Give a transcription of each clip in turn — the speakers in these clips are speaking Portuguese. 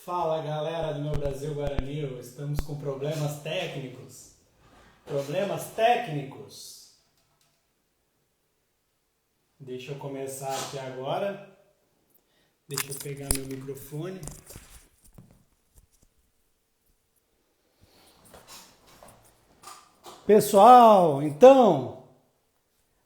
Fala galera do meu Brasil Guaranil, estamos com problemas técnicos. Problemas técnicos. Deixa eu começar aqui agora. Deixa eu pegar meu microfone. Pessoal, então,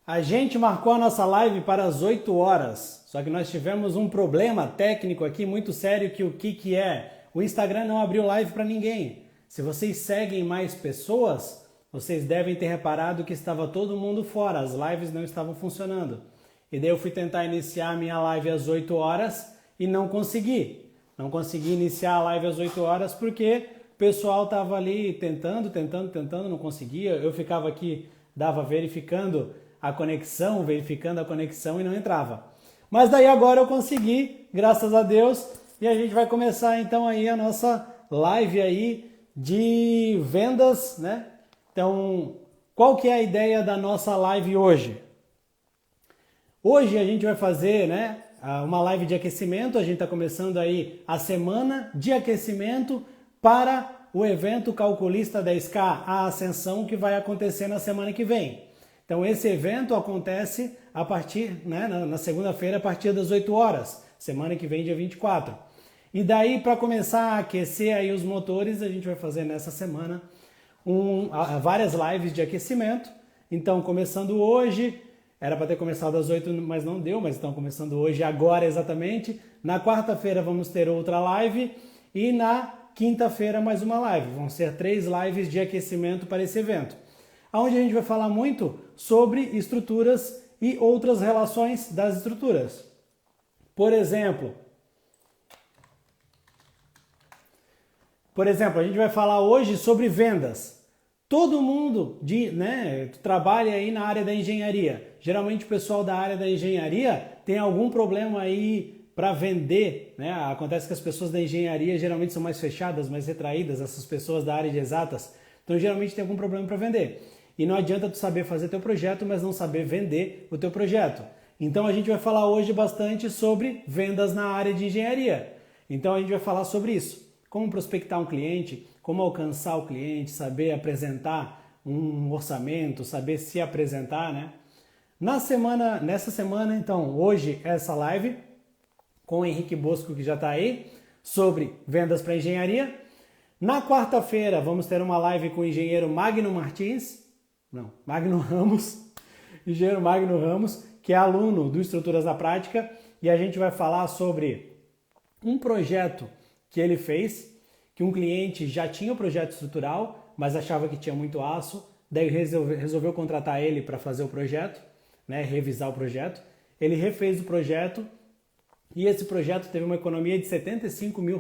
a gente marcou a nossa live para as 8 horas, só que nós tivemos um problema técnico aqui muito sério que o que é? O Instagram não abriu live para ninguém. Se vocês seguem mais pessoas, vocês devem ter reparado que estava todo mundo fora, as lives não estavam funcionando. E daí eu fui tentar iniciar a minha live às 8 horas e não consegui. Não consegui iniciar a live às 8 horas porque o pessoal estava ali tentando, não conseguia. Eu ficava aqui, verificando a conexão e não entrava. Mas daí agora eu consegui, graças a Deus, e a gente vai começar então aí a nossa live aí de vendas, né? Então, qual que é a ideia da nossa live hoje? Hoje a gente vai fazer, né, uma live de aquecimento. A gente está começando aí a semana de aquecimento para o evento Calculista 10K, a ascensão que vai acontecer na semana que vem. Então esse evento acontece a partir, né, na segunda-feira, a partir das 8 horas, semana que vem, dia 24. E daí, para começar a aquecer aí os motores, a gente vai fazer nessa semana várias lives de aquecimento. Então, começando hoje, era para ter começado às 8, mas não deu, mas estão começando hoje, agora exatamente. Na quarta-feira vamos ter outra live e na quinta-feira mais uma live. Vão ser 3 lives de aquecimento para esse evento, onde a gente vai falar muito sobre estruturas e outras relações das estruturas. Por exemplo, a gente vai falar hoje sobre vendas. Todo mundo trabalha aí na área da engenharia. Geralmente o pessoal da área da engenharia tem algum problema aí para vender, né? Acontece que as pessoas da engenharia geralmente são mais fechadas, mais retraídas, essas pessoas da área de exatas. Então geralmente tem algum problema para vender. E não adianta tu saber fazer teu projeto, mas não saber vender o teu projeto. Então a gente vai falar hoje bastante sobre vendas na área de engenharia. Então a gente vai falar sobre isso. Como prospectar um cliente, como alcançar o cliente, saber apresentar um orçamento, saber se apresentar, né? Nessa semana, então, hoje essa live com o Henrique Bosco, que já está aí, sobre vendas para engenharia. Na quarta-feira vamos ter uma live com o engenheiro Magno Ramos, engenheiro Magno Ramos, que é aluno do Estruturas na Prática, e a gente vai falar sobre um projeto que ele fez, que um cliente já tinha o projeto estrutural, mas achava que tinha muito aço, daí resolveu contratar ele para fazer o projeto, né, revisar o projeto. Ele refez o projeto e esse projeto teve uma economia de R$75 mil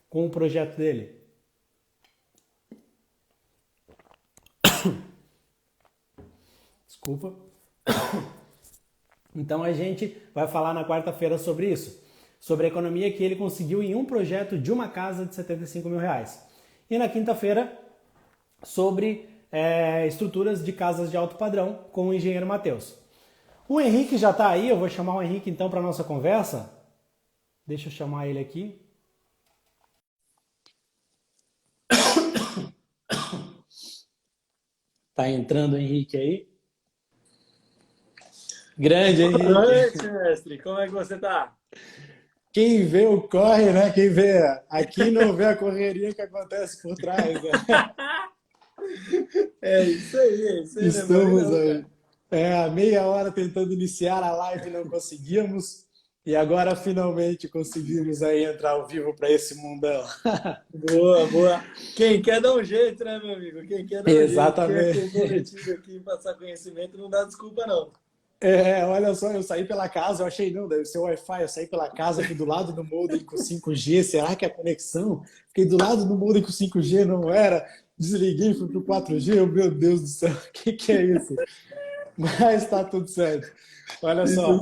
com o projeto dele. Desculpa. Então a gente vai falar na quarta-feira sobre isso, sobre a economia que ele conseguiu em um projeto de uma casa de R$75 mil. E na quinta-feira sobre estruturas de casas de alto padrão com o engenheiro Matheus. O Henrique já está aí, eu vou chamar o Henrique então para a nossa conversa. Deixa eu chamar ele aqui. Tá entrando o Henrique aí. Grande, Henrique. Boa noite, mestre. Como é que você tá? Quem vê o corre, né? Quem vê aqui não vê a correria que acontece por trás. Né? É isso aí. Estamos aí. Há meia hora tentando iniciar a live e não conseguimos. E agora finalmente conseguimos aí entrar ao vivo para esse mundão. Boa. Quem quer dar um jeito, né, meu amigo? Quem quer dar um Exatamente. jeito. Quem é comprometido aqui em passar conhecimento não dá desculpa, não. Olha só, eu saí pela casa, eu achei, não, deve ser o Wi-Fi, eu saí pela casa aqui do lado do modem com 5G, será que é a conexão? Fiquei do lado do modem com 5G, não era? Desliguei, fui pro 4G, meu Deus do céu, o que é isso? Mas tá tudo certo. Olha só,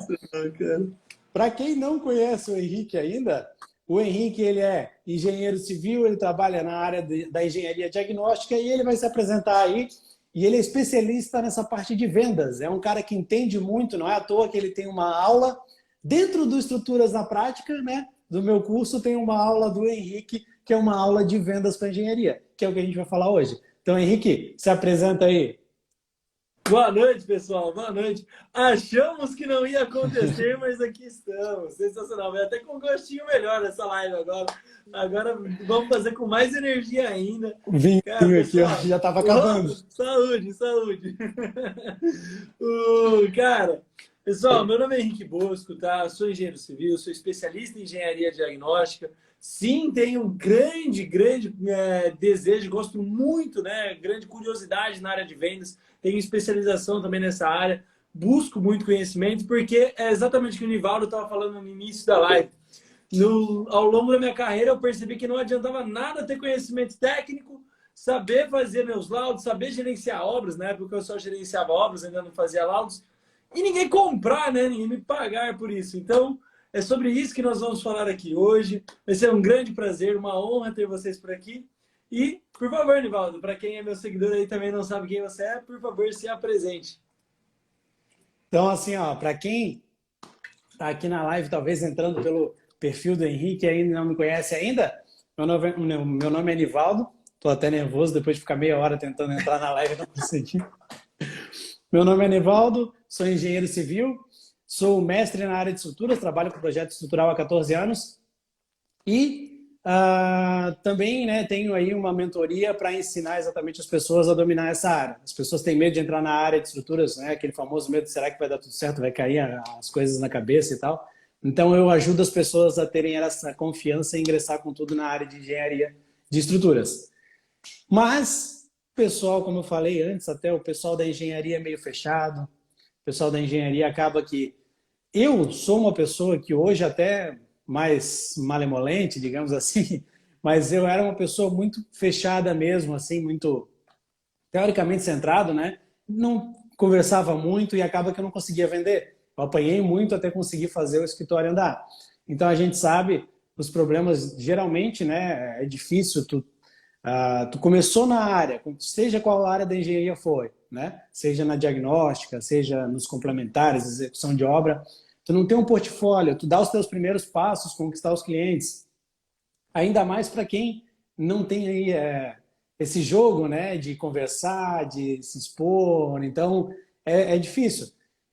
para quem não conhece o Henrique ainda, o Henrique ele é engenheiro civil, ele trabalha na área da engenharia diagnóstica e ele vai se apresentar aí. E ele é especialista nessa parte de vendas. É um cara que entende muito, não é à toa que ele tem uma aula dentro do Estruturas na Prática, né? do meu curso tem uma aula do Henrique, que é uma aula de vendas para engenharia, que é o que a gente vai falar hoje. Então, Henrique, se apresenta aí. Boa noite, pessoal. Boa noite. Achamos que não ia acontecer, mas aqui estamos. Sensacional. Vai até com um gostinho melhor essa live agora. Agora vamos fazer com mais energia ainda. O vinho Cara, aqui, ó, pessoal, já estava acabando. saúde, saúde. Cara, pessoal, meu nome é Henrique Bosco, tá? Sou engenheiro civil, sou especialista em engenharia diagnóstica. Sim, tenho um grande desejo, gosto muito, né? Grande curiosidade na área de vendas. Tenho especialização também nessa área. Busco muito conhecimento, porque é exatamente o que o Nivaldo estava falando no início da live. Ao longo da minha carreira, eu percebi que não adiantava nada ter conhecimento técnico, saber fazer meus laudos, saber gerenciar obras, né? Porque eu só gerenciava obras, ainda não fazia laudos, e ninguém comprar, né? Ninguém me pagar por isso. Então, é sobre isso que nós vamos falar aqui hoje. Vai ser um grande prazer, uma honra ter vocês por aqui. E, por favor, Nivaldo, para quem é meu seguidor aí também não sabe quem você é, por favor, se apresente. Então, assim, ó, para quem está aqui na live, talvez entrando pelo perfil do Henrique e ainda não me conhece ainda, meu nome é Nivaldo. Estou até nervoso depois de ficar meia hora tentando entrar na live e não consegui. Meu nome é Nivaldo, sou engenheiro civil, sou mestre na área de estruturas, trabalho com projeto estrutural há 14 anos e também, né, tenho aí uma mentoria para ensinar exatamente as pessoas a dominar essa área. As pessoas têm medo de entrar na área de estruturas, né, aquele famoso medo, será que vai dar tudo certo, vai cair as coisas na cabeça e tal. Então eu ajudo as pessoas a terem essa confiança e ingressar com tudo na área de engenharia de estruturas. Mas, pessoal, como eu falei antes, até o pessoal da engenharia é meio fechado, o pessoal da engenharia acaba que... Eu sou uma pessoa que hoje até mais malemolente, digamos assim, mas eu era uma pessoa muito fechada mesmo, assim, muito teoricamente centrado, né? Não conversava muito e acaba que eu não conseguia vender. Eu apanhei muito até conseguir fazer o escritório andar. Então a gente sabe os problemas, geralmente, né? É difícil tu começou na área, seja qual área da engenharia foi, né? Seja na diagnóstica, seja nos complementares, execução de obra, tu não tem um portfólio, tu dá os teus primeiros passos, conquistar os clientes. Ainda mais para quem não tem aí esse jogo, né? De conversar, de se expor. Então é difícil.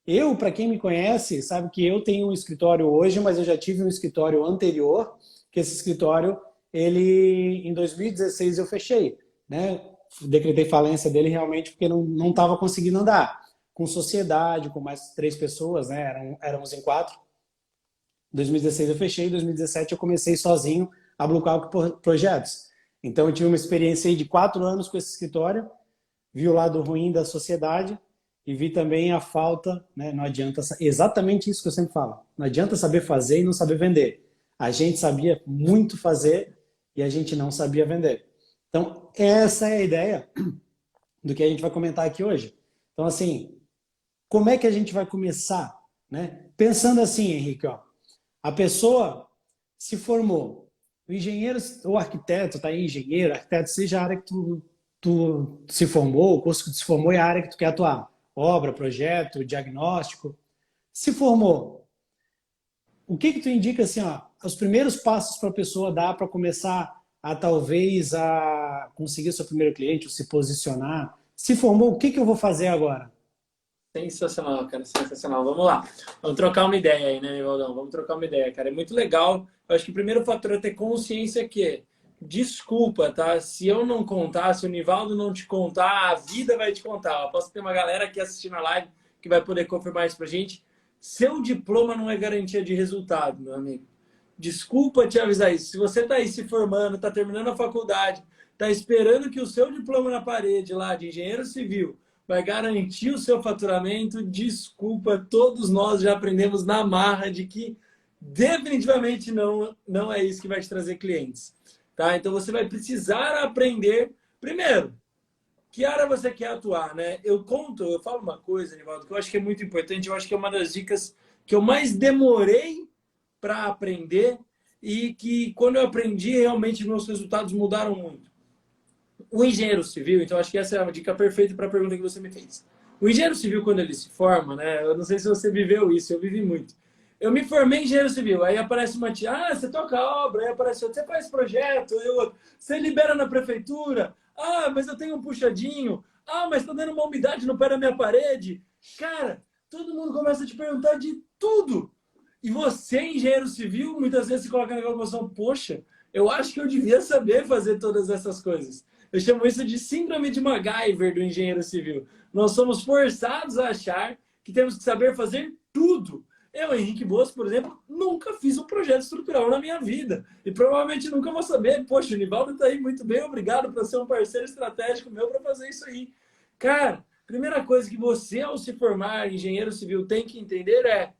Eu, para quem me conhece, sabe que eu tenho um escritório hoje, mas eu já tive um escritório anterior, que esse escritório em 2016 eu fechei, né? Decretei falência dele realmente porque não estava conseguindo andar. Com sociedade, com mais 3 pessoas, né? Éramos em 4. Em 2016 eu fechei, em 2017 eu comecei sozinho a bloquear projetos. Então eu tive uma experiência aí de 4 anos com esse escritório, vi o lado ruim da sociedade e vi também a falta, né? Não adianta, exatamente isso que eu sempre falo, não adianta saber fazer e não saber vender. A gente sabia muito fazer e a gente não sabia vender. Então, essa é a ideia do que a gente vai comentar aqui hoje. Então, assim, como é que a gente vai começar? Né? Pensando assim, Henrique, ó, a pessoa se formou, o engenheiro ou arquiteto, tá aí, engenheiro, arquiteto, seja a área que tu se formou, o curso que tu se formou é a área que tu quer atuar. Obra, projeto, diagnóstico. Se formou, o que tu indica assim, ó, os primeiros passos para a pessoa dar para começar a talvez a conseguir seu primeiro cliente, ou se posicionar? Se formou, o que eu vou fazer agora? Sensacional, cara, sensacional. Vamos lá. Vamos trocar uma ideia aí, né, Nivaldão? Vamos trocar uma ideia, cara. É muito legal. Eu acho que o primeiro fator é ter consciência que, desculpa, tá? Se eu não contar, se o Nivaldo não te contar, a vida vai te contar. Eu posso ter uma galera aqui assistindo a live que vai poder confirmar isso pra gente. Seu diploma não é garantia de resultado, meu amigo. Desculpa te avisar isso. Se você tá aí se formando, tá terminando a faculdade, tá esperando que o seu diploma na parede lá de engenheiro civil vai garantir o seu faturamento, desculpa, todos nós já aprendemos na marra de que definitivamente não é isso que vai te trazer clientes. Tá? Então você vai precisar aprender, primeiro, que área você quer atuar, né? Eu falo uma coisa, Nivaldo, que eu acho que é muito importante, eu acho que é uma das dicas que eu mais demorei para aprender e que quando eu aprendi, realmente meus resultados mudaram muito. O engenheiro civil, então acho que essa é uma dica perfeita para a pergunta que você me fez. O engenheiro civil, quando ele se forma, né? Eu não sei se você viveu isso, eu vivi muito. Eu me formei em engenheiro civil, aí aparece uma tia, ah, você toca obra, aí aparece outra, você faz projeto, você libera na prefeitura, ah, mas eu tenho um puxadinho, ah, mas tá dando uma umidade no pé da minha parede. Cara, todo mundo começa a te perguntar de tudo. E você, engenheiro civil, muitas vezes se coloca naquela posição, poxa, eu acho que eu devia saber fazer todas essas coisas. Eu chamo isso de síndrome de MacGyver do engenheiro civil. Nós somos forçados a achar que temos que saber fazer tudo. Eu, Henrique Boas, por exemplo, nunca fiz um projeto estrutural na minha vida. E provavelmente nunca vou saber. Poxa, o Nivaldo está aí muito bem, obrigado por ser um parceiro estratégico meu para fazer isso aí. Cara, primeira coisa que você, ao se formar engenheiro civil, tem que entender é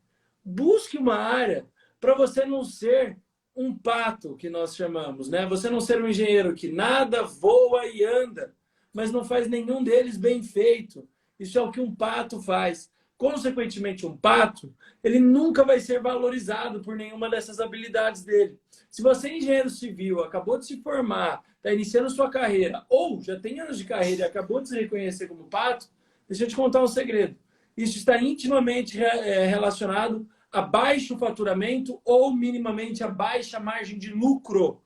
busque uma área para você não ser um pato, que nós chamamos, né? Você não ser um engenheiro que nada, voa e anda, mas não faz nenhum deles bem feito. Isso é o que um pato faz. Consequentemente, um pato, ele nunca vai ser valorizado por nenhuma dessas habilidades dele. Se você é engenheiro civil, acabou de se formar, está iniciando sua carreira, ou já tem anos de carreira e acabou de se reconhecer como pato, deixa eu te contar um segredo. Isso está intimamente relacionado a baixo faturamento ou minimamente a baixa margem de lucro.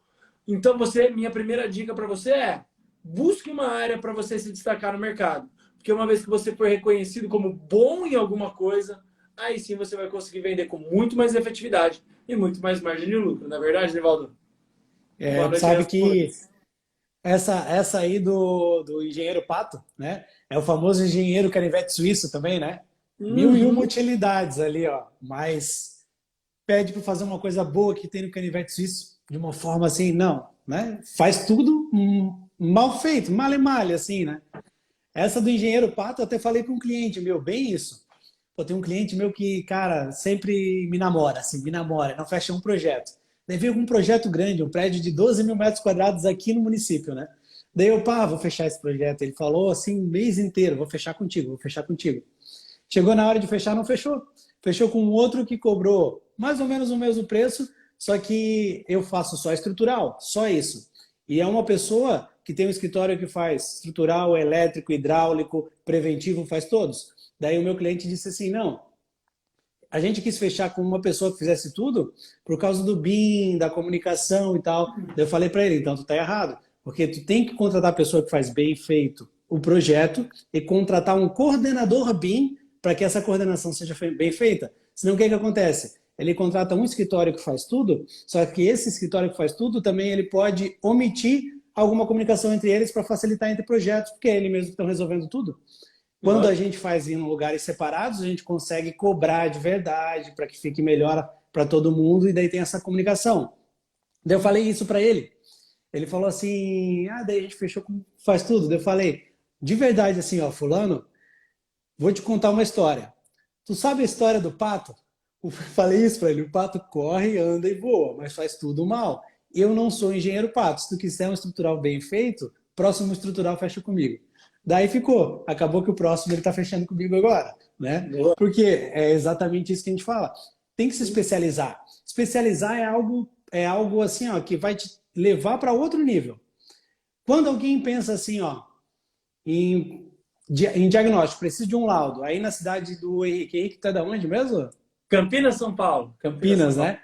Então, minha primeira dica para você é busque uma área para você se destacar no mercado. Porque uma vez que você for reconhecido como bom em alguma coisa, aí sim você vai conseguir vender com muito mais efetividade e muito mais margem de lucro. Não é verdade, Nivaldo? Boa Tu noite aí sabe aos que flores. essa aí do engenheiro Pato, né? É o famoso engenheiro canivete suíço também, né? Mil e uma Uhum. utilidades ali, ó. Mas pede para fazer uma coisa boa que tem no canivete suíço de uma forma assim, não, né? Faz tudo mal feito, male assim, né? Essa do engenheiro Pato, eu até falei para um cliente meu, bem isso. Pô, tem um cliente meu que, cara, sempre me namora, assim, me namora, não fecha um projeto. Daí veio com um projeto grande, um prédio de 12 mil metros quadrados aqui no município, né? Daí eu, pá, vou fechar esse projeto. Ele falou assim, um mês inteiro, vou fechar contigo, vou fechar contigo. Chegou na hora de fechar, não fechou. Fechou com um outro que cobrou mais ou menos o mesmo preço, só que eu faço só estrutural, só isso. E é uma pessoa que tem um escritório que faz estrutural, elétrico, hidráulico, preventivo, faz todos. Daí o meu cliente disse assim, não, a gente quis fechar com uma pessoa que fizesse tudo por causa do BIM, da comunicação e tal. Daí eu falei para ele, então tu tá errado, porque tu tem que contratar a pessoa que faz bem feito o projeto e contratar um coordenador BIM para que essa coordenação seja bem feita. Senão o que acontece? Ele contrata um escritório que faz tudo, só que esse escritório que faz tudo também ele pode omitir alguma comunicação entre eles para facilitar entre projetos, porque é ele mesmo que estão resolvendo tudo. Quando a Lógico. gente faz em lugares separados, a gente consegue cobrar de verdade para que fique melhor para todo mundo e daí tem essa comunicação. Daí eu falei isso para ele. Ele falou assim: "Ah, daí a gente fechou com faz tudo". Daí eu falei: "De verdade assim, ó, fulano, vou te contar uma história. Tu sabe a história do pato?" Eu falei isso para ele: "O pato corre, anda e voa, mas faz tudo mal. Eu não sou engenheiro pato. Se tu quiser um estrutural bem feito, próximo estrutural fecha comigo." Daí ficou. Acabou que o próximo ele está fechando comigo agora, né? Boa. Porque é exatamente isso que a gente fala. Tem que se especializar. Especializar é algo assim, ó, que vai te levar para outro nível. Quando alguém pensa assim, ó, em, em diagnóstico, precisa de um laudo. Aí na cidade do Henrique, Henrique tá da onde mesmo? Campinas, São Paulo. Campinas, São Campinas, Paulo. né?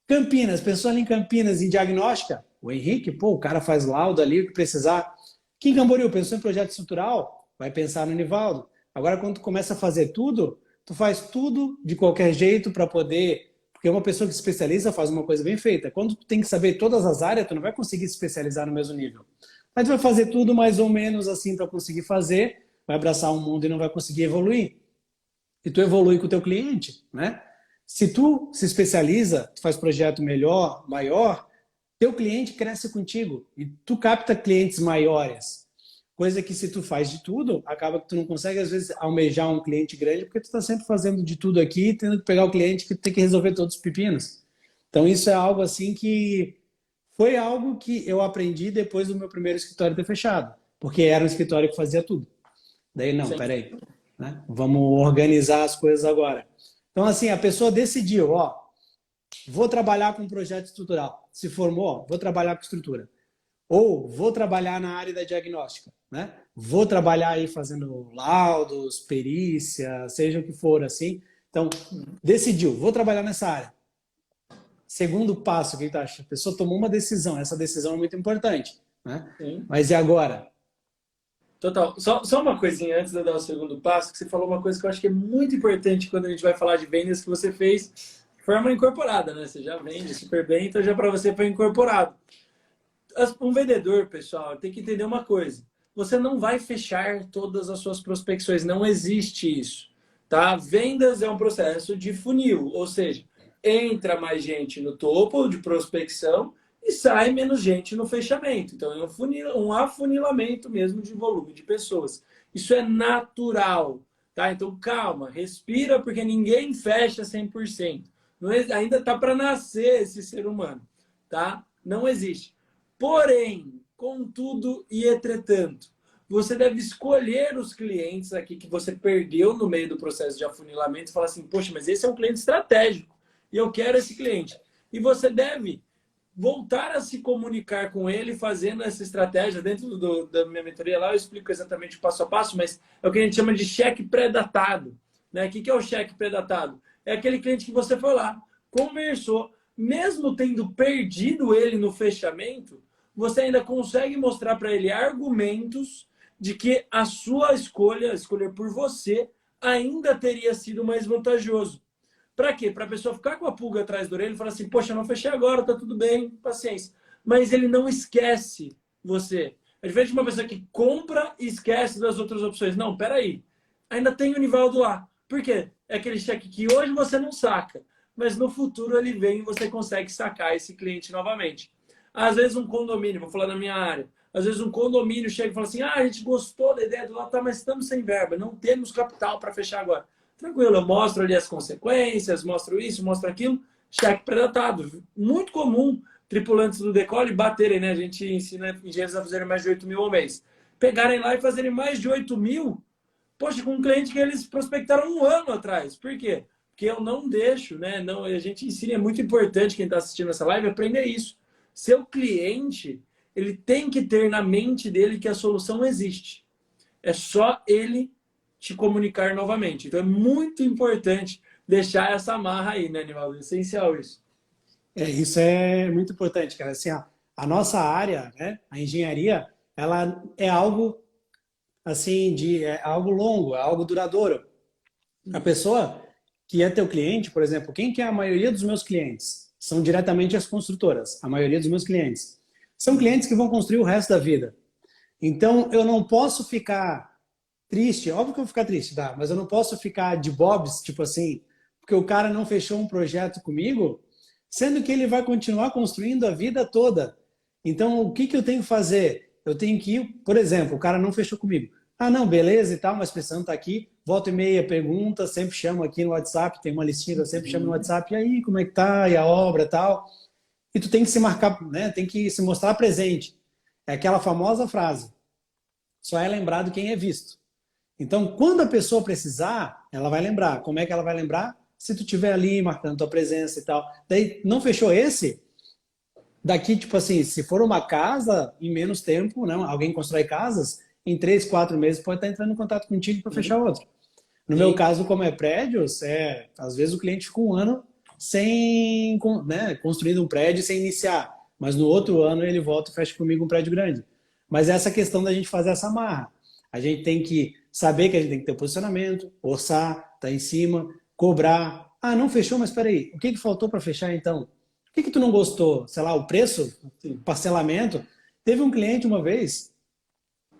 Campinas, pensou ali em Campinas, em diagnóstica? O Henrique, pô, o cara faz laudo ali, o que precisar. Quem Camboriú pensou em projeto estrutural? Vai pensar no Nivaldo. Agora, quando tu começa a fazer tudo, tu faz tudo de qualquer jeito para poder. Porque uma pessoa que se especializa faz uma coisa bem feita. Quando tu tem que saber todas as áreas, tu não vai conseguir se especializar no mesmo nível. Mas tu vai fazer tudo mais ou menos assim para conseguir fazer, vai abraçar o mundo e não vai conseguir evoluir. E tu evolui com o teu cliente, né? Se tu se especializa, tu faz projeto melhor, maior, teu cliente cresce contigo e tu capta clientes maiores. Coisa que se tu faz de tudo, acaba que tu não consegue às vezes almejar um cliente grande porque tu está sempre fazendo de tudo aqui, tendo que pegar o cliente que tem que resolver todos os pepinos. Então isso é algo assim que foi algo que eu aprendi depois do meu primeiro escritório ter fechado, porque era um escritório que fazia tudo. Daí, não, Sim. peraí, né? Vamos organizar as coisas agora. Então, assim, a pessoa decidiu, ó, vou trabalhar com um projeto estrutural. Se formou, ó, vou trabalhar com estrutura. Ou vou trabalhar na área da diagnóstica, né? Vou trabalhar aí fazendo laudos, perícia, seja o que for, assim. Então, decidiu, vou trabalhar nessa área. Segundo passo, o que tu acha? A pessoa tomou uma decisão, essa decisão é muito importante, né? Sim. Mas e agora? Total. Só uma coisinha antes de eu dar o segundo passo, que você falou uma coisa que eu acho que é muito importante quando a gente vai falar de vendas que você fez de forma incorporada, né? Você já vende super bem, então já para você foi incorporado. Um vendedor, pessoal, tem que entender uma coisa. Você não vai fechar todas as suas prospecções, não existe isso, tá? Vendas é um processo de funil, ou seja, entra mais gente no topo de prospecção e sai menos gente no fechamento. Então é um afunilamento mesmo de volume de pessoas. Isso é natural, tá? Então calma, respira porque ninguém fecha 100%. Não, ainda tá para nascer esse ser humano, tá? Não existe. Porém, contudo e entretanto, você deve escolher os clientes aqui que você perdeu no meio do processo de afunilamento e falar assim, poxa, mas esse é um cliente estratégico e eu quero esse cliente. E você deve voltar a se comunicar com ele fazendo essa estratégia. Dentro da minha mentoria lá eu explico exatamente o passo a passo, mas é o que a gente chama de cheque pré-datado. Né? O que é o cheque pré-datado? É aquele cliente que você foi lá, conversou, mesmo tendo perdido ele no fechamento, você ainda consegue mostrar para ele argumentos de que a sua escolha, escolher por você, ainda teria sido mais vantajoso. Para quê? Para a pessoa ficar com a pulga atrás da orelha e falar assim, poxa, eu não fechei agora, tá tudo bem, paciência. Mas ele não esquece você. É diferente de uma pessoa que compra e esquece das outras opções. Não, peraí. Ainda tem o Nivaldo lá. Por quê? É aquele cheque que hoje você não saca, mas no futuro ele vem e você consegue sacar esse cliente novamente. Às vezes um condomínio, vou falar da minha área, às vezes um condomínio chega e fala assim, a gente gostou da ideia do lado, tá, mas estamos sem verba, não temos capital para fechar agora. Tranquilo, eu mostro ali as consequências, mostro isso, mostro aquilo, cheque pré-datado. Muito comum tripulantes do Decolle baterem, né? A gente ensina engenheiros a fazerem mais de 8 mil ao mês. Pegarem lá e fazerem mais de 8 mil, poxa, com um cliente que eles prospectaram um ano atrás. Por quê? Porque eu não deixo, né? Não, a gente ensina, é muito importante quem está assistindo essa live aprender isso. Seu cliente, ele tem que ter na mente dele que a solução existe. É só ele te comunicar novamente. Então é muito importante deixar essa amarra aí, né, Nivaldo? É essencial isso. Isso é muito importante, cara. Assim, a nossa área, né, a engenharia, ela é algo assim é algo longo, é algo duradouro. A pessoa que é teu cliente, por exemplo, quem que é a maioria dos meus clientes? São diretamente as construtoras, a maioria dos meus clientes. São clientes que vão construir o resto da vida. Então, eu não posso ficar triste, óbvio que eu vou ficar triste, tá? Mas eu não posso ficar de bobs, tipo assim, porque o cara não fechou um projeto comigo, sendo que ele vai continuar construindo a vida toda. Então, o que que eu tenho que fazer? Eu tenho que ir, por exemplo, o cara não fechou comigo. Ah, não, beleza e tal, mas precisando estar aqui, volta e meia, pergunta, sempre chamo aqui no WhatsApp, tem uma listinha, eu sempre chamo no WhatsApp, e aí, como é que tá? E a obra e tal? E tu tem que se marcar, né? Tem que se mostrar presente. É aquela famosa frase, só é lembrado quem é visto. Então, quando a pessoa precisar, ela vai lembrar. Como é que ela vai lembrar? Se tu estiver ali marcando tua presença e tal. Daí, não fechou esse? Daqui, tipo assim, se for uma casa, em menos tempo, né? Alguém constrói casas, em 3, 4 meses pode estar entrando em contato contigo para fechar outro. No meu Sim. caso, como é prédios, às vezes o cliente fica um ano sem, né, construindo um prédio sem iniciar. Mas no outro ano ele volta e fecha comigo um prédio grande. Mas essa questão da gente fazer essa marra. A gente tem que saber que a gente tem que ter posicionamento, orçar, tá em cima, cobrar. Ah, não fechou, mas espera aí, o que que faltou para fechar então? O que que tu não gostou? Sei lá, o preço, Sim. parcelamento. Teve um cliente uma vez,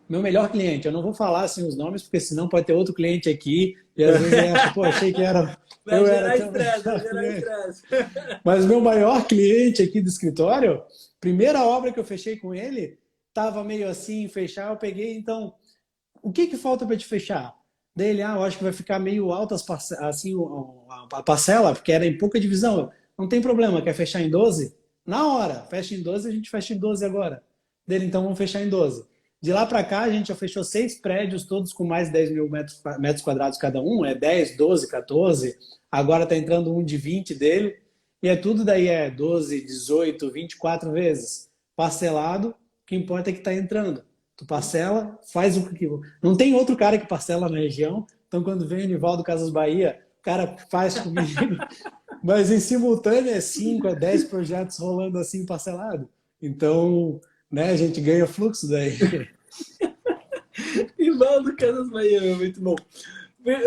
meu melhor cliente, eu não vou falar assim os nomes, porque senão pode ter outro cliente aqui, e às vezes ele acha, pô, achei que era, Vai eu era gerar teu estresse, vai melhor gerar cliente. estresse. Mas meu maior cliente aqui do escritório, primeira obra que eu fechei com ele, estava meio assim, fechar, eu peguei, então, o que que falta para te fechar? Dele, eu acho que vai ficar meio alta assim, a parcela, porque era em pouca divisão. Não tem problema, quer fechar em 12? Na hora, fecha em 12, a gente fecha em 12 agora. Dele, então vamos fechar em 12. De lá para cá, a gente já fechou 6 prédios, todos com mais de 10 mil metros quadrados cada um, é 10, 12, 14. Agora está entrando um de 20 dele, e é tudo daí, 12, 18, 24 vezes. Parcelado, o que importa é que está entrando. Tu parcela, faz o que. Não tem outro cara que parcela na região. Então, quando vem o Nivaldo Casas Bahia, cara faz comigo. Mas em simultâneo é 5 a 10 projetos rolando assim parcelado. Então, né, a gente ganha fluxo daí. Nivaldo Casas Bahia, é muito bom.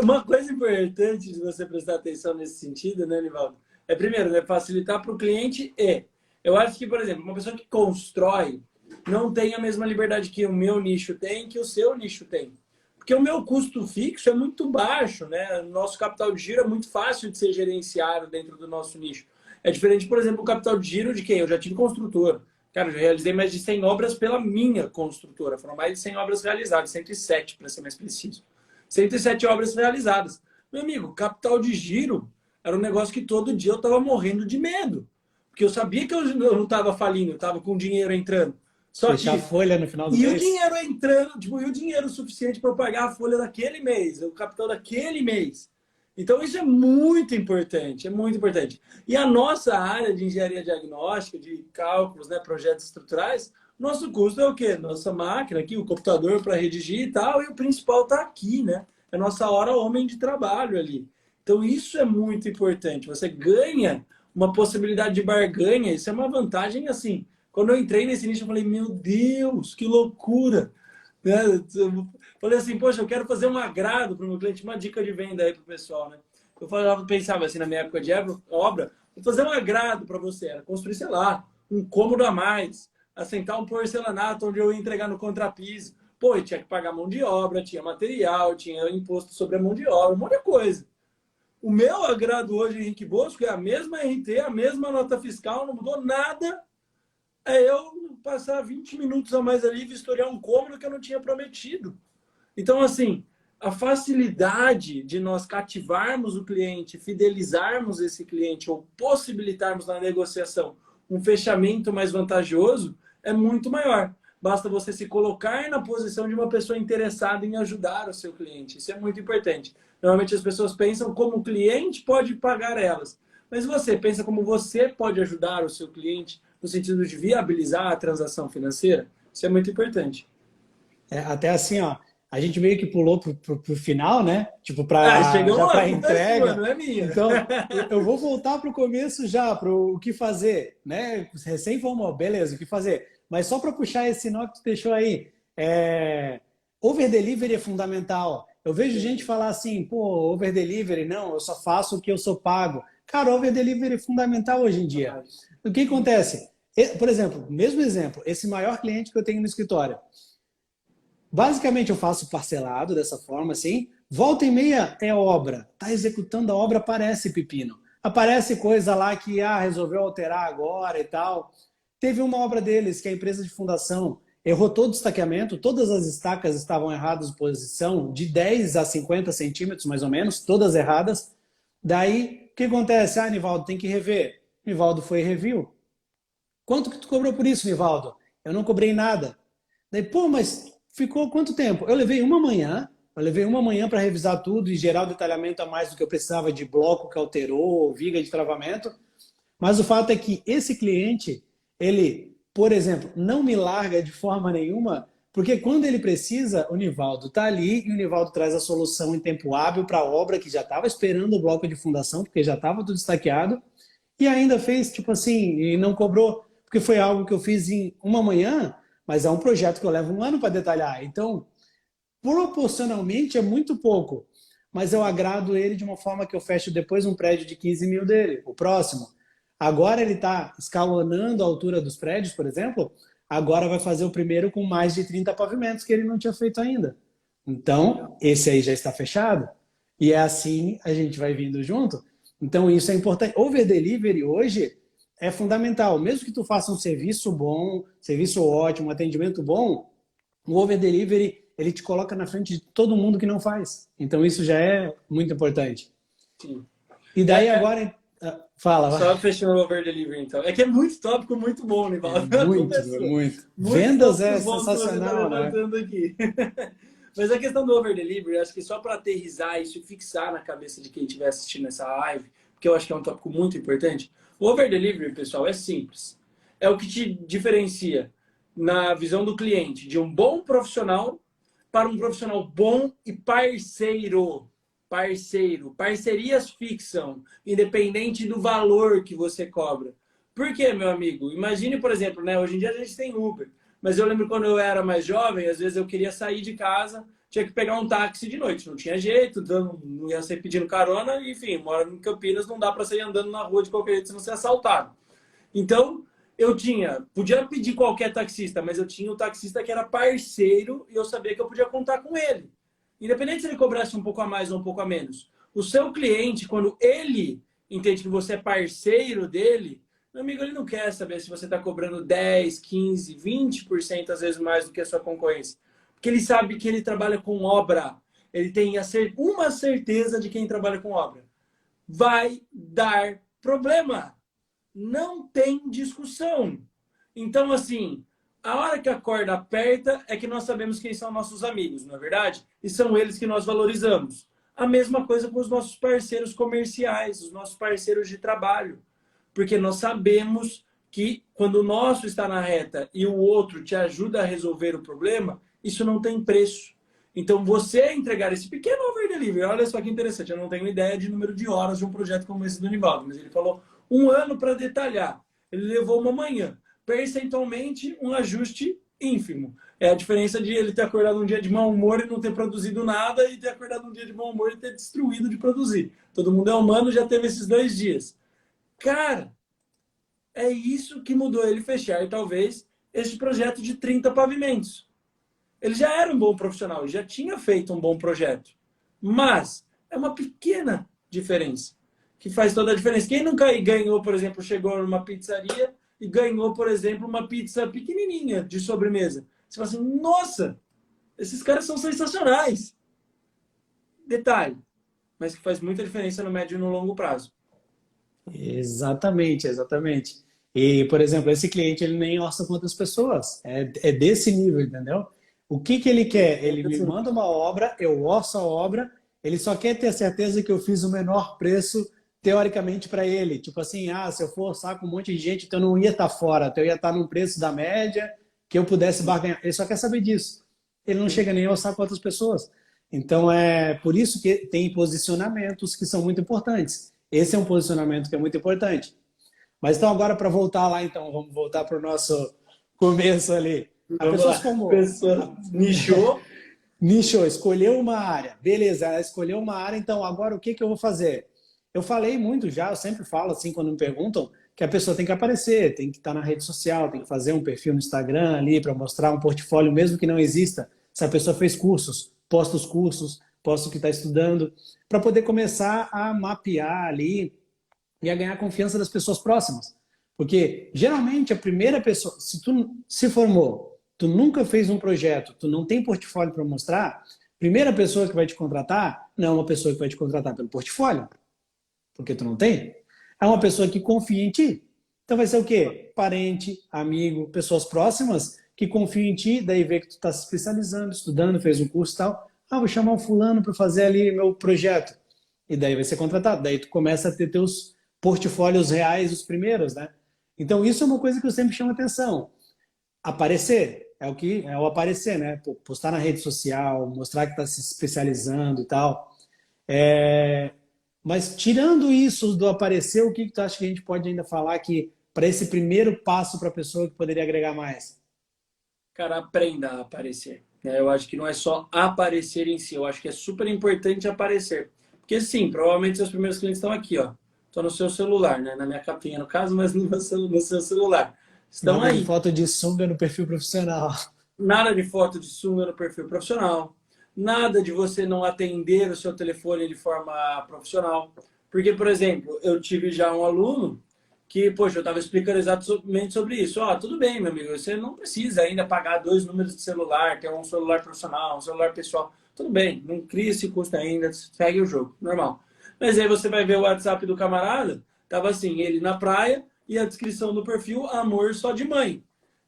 Uma coisa importante de você prestar atenção nesse sentido, né, Nivaldo? É primeiro, né, facilitar para o cliente e eu acho que, por exemplo, uma pessoa que constrói não tem a mesma liberdade que o meu nicho tem, que o seu nicho tem. Porque o meu custo fixo é muito baixo, né? O nosso capital de giro é muito fácil de ser gerenciado dentro do nosso nicho. É diferente, por exemplo, o capital de giro de quem? Eu já tive construtor. Cara, eu já realizei mais de 100 obras pela minha construtora. Foram mais de 100 obras realizadas, 107 para ser mais preciso. 107 obras realizadas. Meu amigo, capital de giro era um negócio que todo dia eu estava morrendo de medo. Porque eu sabia que eu não estava falindo, eu estava com dinheiro entrando. Só Fechar a que folha no final do e o mês. dinheiro entrando, tipo, e o dinheiro suficiente para eu pagar a folha daquele mês, o capital daquele mês. Então isso é muito importante, é muito importante. E a nossa área de engenharia diagnóstica, de cálculos, né, projetos estruturais, nosso custo é o quê? Nossa máquina aqui, o computador para redigir e tal, e o principal está aqui, né? É nossa hora homem de trabalho ali. Então isso é muito importante. Você ganha uma possibilidade de barganha, isso é uma vantagem assim. Quando eu entrei nesse nicho, eu falei, meu Deus, que loucura! Né? Eu falei assim, poxa, eu quero fazer um agrado para o meu cliente, uma dica de venda aí para o pessoal, né? Eu falava, pensava assim, na minha época de obra, vou fazer um agrado para você, era construir, sei lá, um cômodo a mais, assentar um porcelanato onde eu ia entregar no contrapiso. Pô, eu tinha que pagar mão de obra, tinha material, tinha imposto sobre a mão de obra, um monte de coisa. O meu agrado hoje, Henrique Bosco, é a mesma RT, a mesma nota fiscal, não mudou nada. É eu passar 20 minutos a mais ali e vistoriar um cômodo que eu não tinha prometido. Então, assim, a facilidade de nós cativarmos o cliente, fidelizarmos esse cliente ou possibilitarmos na negociação um fechamento mais vantajoso é muito maior. Basta você se colocar na posição de uma pessoa interessada em ajudar o seu cliente. Isso é muito importante. Normalmente as pessoas pensam como o cliente pode pagar elas. Mas você pensa como você pode ajudar o seu cliente no sentido de viabilizar a transação financeira? Isso é muito importante. É, até assim, ó, a gente meio que pulou pro final, né? Tipo, Ah, já chegamos lá, para a culpa é sua, entrega. não é minha. Então, eu vou voltar pro começo já, pro o que fazer, né? Recém formou, beleza, o que fazer. Mas só para puxar esse nó que tu deixou aí, over delivery é fundamental. Eu vejo gente falar assim, pô, over delivery, não, eu só faço o que eu sou pago. Cara, over delivery é fundamental hoje em dia. O que acontece? Por exemplo, mesmo exemplo, esse maior cliente que eu tenho no escritório. Basicamente, eu faço parcelado dessa forma, assim. Volta e meia é obra. Tá executando a obra, aparece pepino. Aparece coisa lá que resolveu alterar agora e tal. Teve uma obra deles, que é a empresa de fundação, errou todo o estaqueamento, todas as estacas estavam erradas de posição, de 10 a 50 centímetros, mais ou menos, todas erradas. Daí, o que acontece? Nivaldo, tem que rever. Nivaldo foi e reviu. Quanto que tu cobrou por isso, Nivaldo? Eu não cobrei nada. Daí, pô, mas ficou quanto tempo? Eu levei uma manhã para revisar tudo e gerar o detalhamento a mais do que eu precisava de bloco que alterou, viga de travamento. Mas o fato é que esse cliente, ele, por exemplo, não me larga de forma nenhuma, porque quando ele precisa, o Nivaldo está ali e o Nivaldo traz a solução em tempo hábil para a obra que já estava esperando o bloco de fundação, porque já estava tudo estaqueado, e ainda fez, tipo assim, e não cobrou, porque foi algo que eu fiz em uma manhã, mas é um projeto que eu levo um ano para detalhar. Então, proporcionalmente é muito pouco, mas eu agrado ele de uma forma que eu fecho depois um prédio de 15 mil dele, o próximo. Agora ele está escalonando a altura dos prédios, por exemplo, agora vai fazer o primeiro com mais de 30 pavimentos que ele não tinha feito ainda. Então, esse aí já está fechado. E é assim a gente vai vindo junto. Então, isso é importante. Over delivery hoje é fundamental. Mesmo que tu faça um serviço bom, serviço ótimo, um atendimento bom, o over delivery ele te coloca na frente de todo mundo que não faz. Então, isso já é muito importante. Sim. E daí agora... Fala, Só vai. fechando o over delivery, então. É que é muito tópico, muito bom, É Nivaldo. muito, é muito. Muitos Vendas é tópicos bons que você está sensacional, né? levantando aqui. Mas a questão do over delivery, acho que só para aterrizar isso e fixar na cabeça de quem estiver assistindo essa live, porque eu acho que é um tópico muito importante. O over delivery, pessoal, é simples. É o que te diferencia, na visão do cliente, de um bom profissional para um profissional bom e parceiro. parceiro. Parcerias fixam, independente do valor que você cobra. Por quê, meu amigo? Imagine, por exemplo, né? Hoje em dia a gente tem Uber. Mas eu lembro quando eu era mais jovem, às vezes eu queria sair de casa, tinha que pegar um táxi de noite. Não tinha jeito, não ia ser pedindo carona. Enfim, moro em Campinas, não dá para sair andando na rua de qualquer jeito, senão ser assaltado. Então, podia pedir qualquer taxista, mas eu tinha o taxista que era parceiro e eu sabia que eu podia contar com ele. Independente se ele cobrasse um pouco a mais ou um pouco a menos. O seu cliente, quando ele entende que você é parceiro dele, meu amigo, ele não quer saber se você está cobrando 10, 15, 20% às vezes mais do que a sua concorrência. Porque ele sabe que ele trabalha com obra. Ele tem uma certeza de quem trabalha com obra. Vai dar problema. Não tem discussão. Então, assim, a hora que a corda aperta é que nós sabemos quem são nossos amigos, não é verdade? E são eles que nós valorizamos. A mesma coisa com os nossos parceiros comerciais, os nossos parceiros de trabalho. Porque nós sabemos que quando o nosso está na reta e o outro te ajuda a resolver o problema, isso não tem preço. Então, você entregar esse pequeno over delivery, olha só que interessante, eu não tenho ideia de número de horas de um projeto como esse do Nivaldo, mas ele falou 1 ano para detalhar. Ele levou uma manhã. Percentualmente, um ajuste ínfimo. É a diferença de ele ter acordado um dia de mau humor e não ter produzido nada e ter acordado um dia de mau humor e ter destruído de produzir. Todo mundo é humano, já teve esses 2 dias. Cara, é isso que mudou ele fechar, talvez, esse projeto de 30 pavimentos. Ele já era um bom profissional, ele já tinha feito um bom projeto. Mas é uma pequena diferença que faz toda a diferença. Quem nunca ganhou, por exemplo, chegou numa pizzaria e ganhou, por exemplo, uma pizza pequenininha de sobremesa. Você fala assim, nossa, esses caras são sensacionais. Detalhe, mas que faz muita diferença no médio e no longo prazo. Exatamente, exatamente. E, por exemplo, esse cliente ele nem orça com outras pessoas. É desse nível, entendeu? O que que ele quer? Ele me manda uma obra, eu orço a obra, ele só quer ter certeza que eu fiz o menor preço teoricamente para ele. Tipo assim, se eu for orçar com um monte de gente, então eu não ia estar fora, então eu ia estar num preço da média que eu pudesse barganhar. Ele só quer saber disso. Ele não chega nem a orçar com outras pessoas. Então, é por isso que tem posicionamentos que são muito importantes. Esse é um posicionamento que é muito importante. Mas então agora para voltar lá, então, vamos voltar para o nosso começo ali. A pessoa se formou. Pessoa nichou. Nichou, escolheu uma área. Beleza, ela escolheu uma área, então agora o que que eu vou fazer? Eu falei muito já, eu sempre falo assim quando me perguntam, que a pessoa tem que aparecer, tem que estar na rede social, tem que fazer um perfil no Instagram ali para mostrar um portfólio, mesmo que não exista. Se a pessoa fez cursos, posta os cursos, posta o que está estudando, para poder começar a mapear ali e a ganhar a confiança das pessoas próximas. Porque geralmente a primeira pessoa, se tu se formou, tu nunca fez um projeto, tu não tem portfólio para mostrar, a primeira pessoa que vai te contratar não é uma pessoa que vai te contratar pelo portfólio, porque tu não tem, é uma pessoa que confia em ti. Então vai ser o quê? Parente, amigo, pessoas próximas que confiam em ti, daí vê que tu está se especializando, estudando, fez um curso e tal. Vou chamar um fulano para fazer ali meu projeto. E daí vai ser contratado. Daí tu começa a ter teus portfólios reais, os primeiros, né? Então isso é uma coisa que eu sempre chamo atenção. Aparecer, é o aparecer, né? Postar na rede social, mostrar que está se especializando e tal. Mas tirando isso do aparecer, o que tu acha que a gente pode ainda falar que para esse primeiro passo para a pessoa que poderia agregar mais? Cara, aprenda a aparecer. Eu acho que não é só aparecer em si, eu acho que é super importante aparecer. Porque sim, provavelmente seus primeiros clientes estão aqui, ó. Estão no seu celular, né? Na minha capinha, no caso, mas no seu celular. Estão Nada aí. de foto de sunga no perfil profissional. Nada de foto de sunga no perfil profissional. Nada de você não atender o seu telefone de forma profissional. Porque, por exemplo, eu tive já um aluno que, poxa, eu estava explicando exatamente sobre isso. Tudo bem, meu amigo, você não precisa ainda pagar 2 números de celular, ter um celular profissional, um celular pessoal. Tudo bem, não cria esse custo ainda, segue o jogo, normal. Mas aí você vai ver o WhatsApp do camarada, tava assim, ele na praia e a descrição do perfil, amor só de mãe.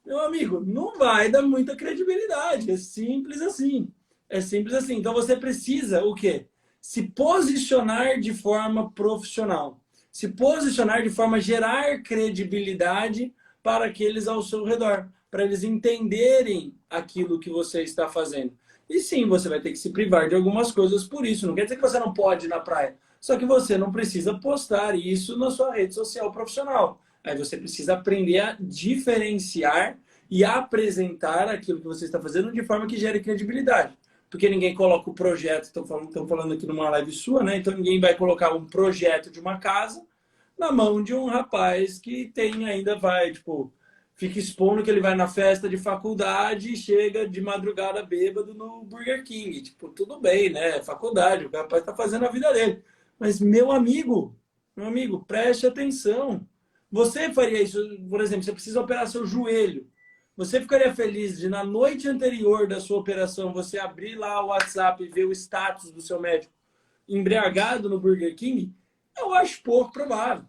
Meu amigo, não vai dar muita credibilidade, é simples assim. É simples assim. Então você precisa o quê? Se posicionar de forma profissional. Se posicionar de forma a gerar credibilidade para aqueles ao seu redor, para eles entenderem aquilo que você está fazendo. E sim, você vai ter que se privar de algumas coisas por isso. Não quer dizer que você não pode ir na praia. Só que você não precisa postar isso na sua rede social profissional. Aí você precisa aprender a diferenciar e apresentar aquilo que você está fazendo de forma que gere credibilidade. Porque ninguém coloca o projeto, estão falando aqui numa live sua, né? Então ninguém vai colocar um projeto de uma casa na mão de um rapaz que tem ainda vai, tipo, fica expondo que ele vai na festa de faculdade e chega de madrugada bêbado no Burger King. Tipo, tudo bem, né? É faculdade, o rapaz está fazendo a vida dele. Mas, meu amigo, preste atenção. Você faria isso, por exemplo, você precisa operar seu joelho. Você ficaria feliz de, na noite anterior da sua operação, você abrir lá o WhatsApp e ver o status do seu médico embriagado no Burger King? Eu acho pouco provável.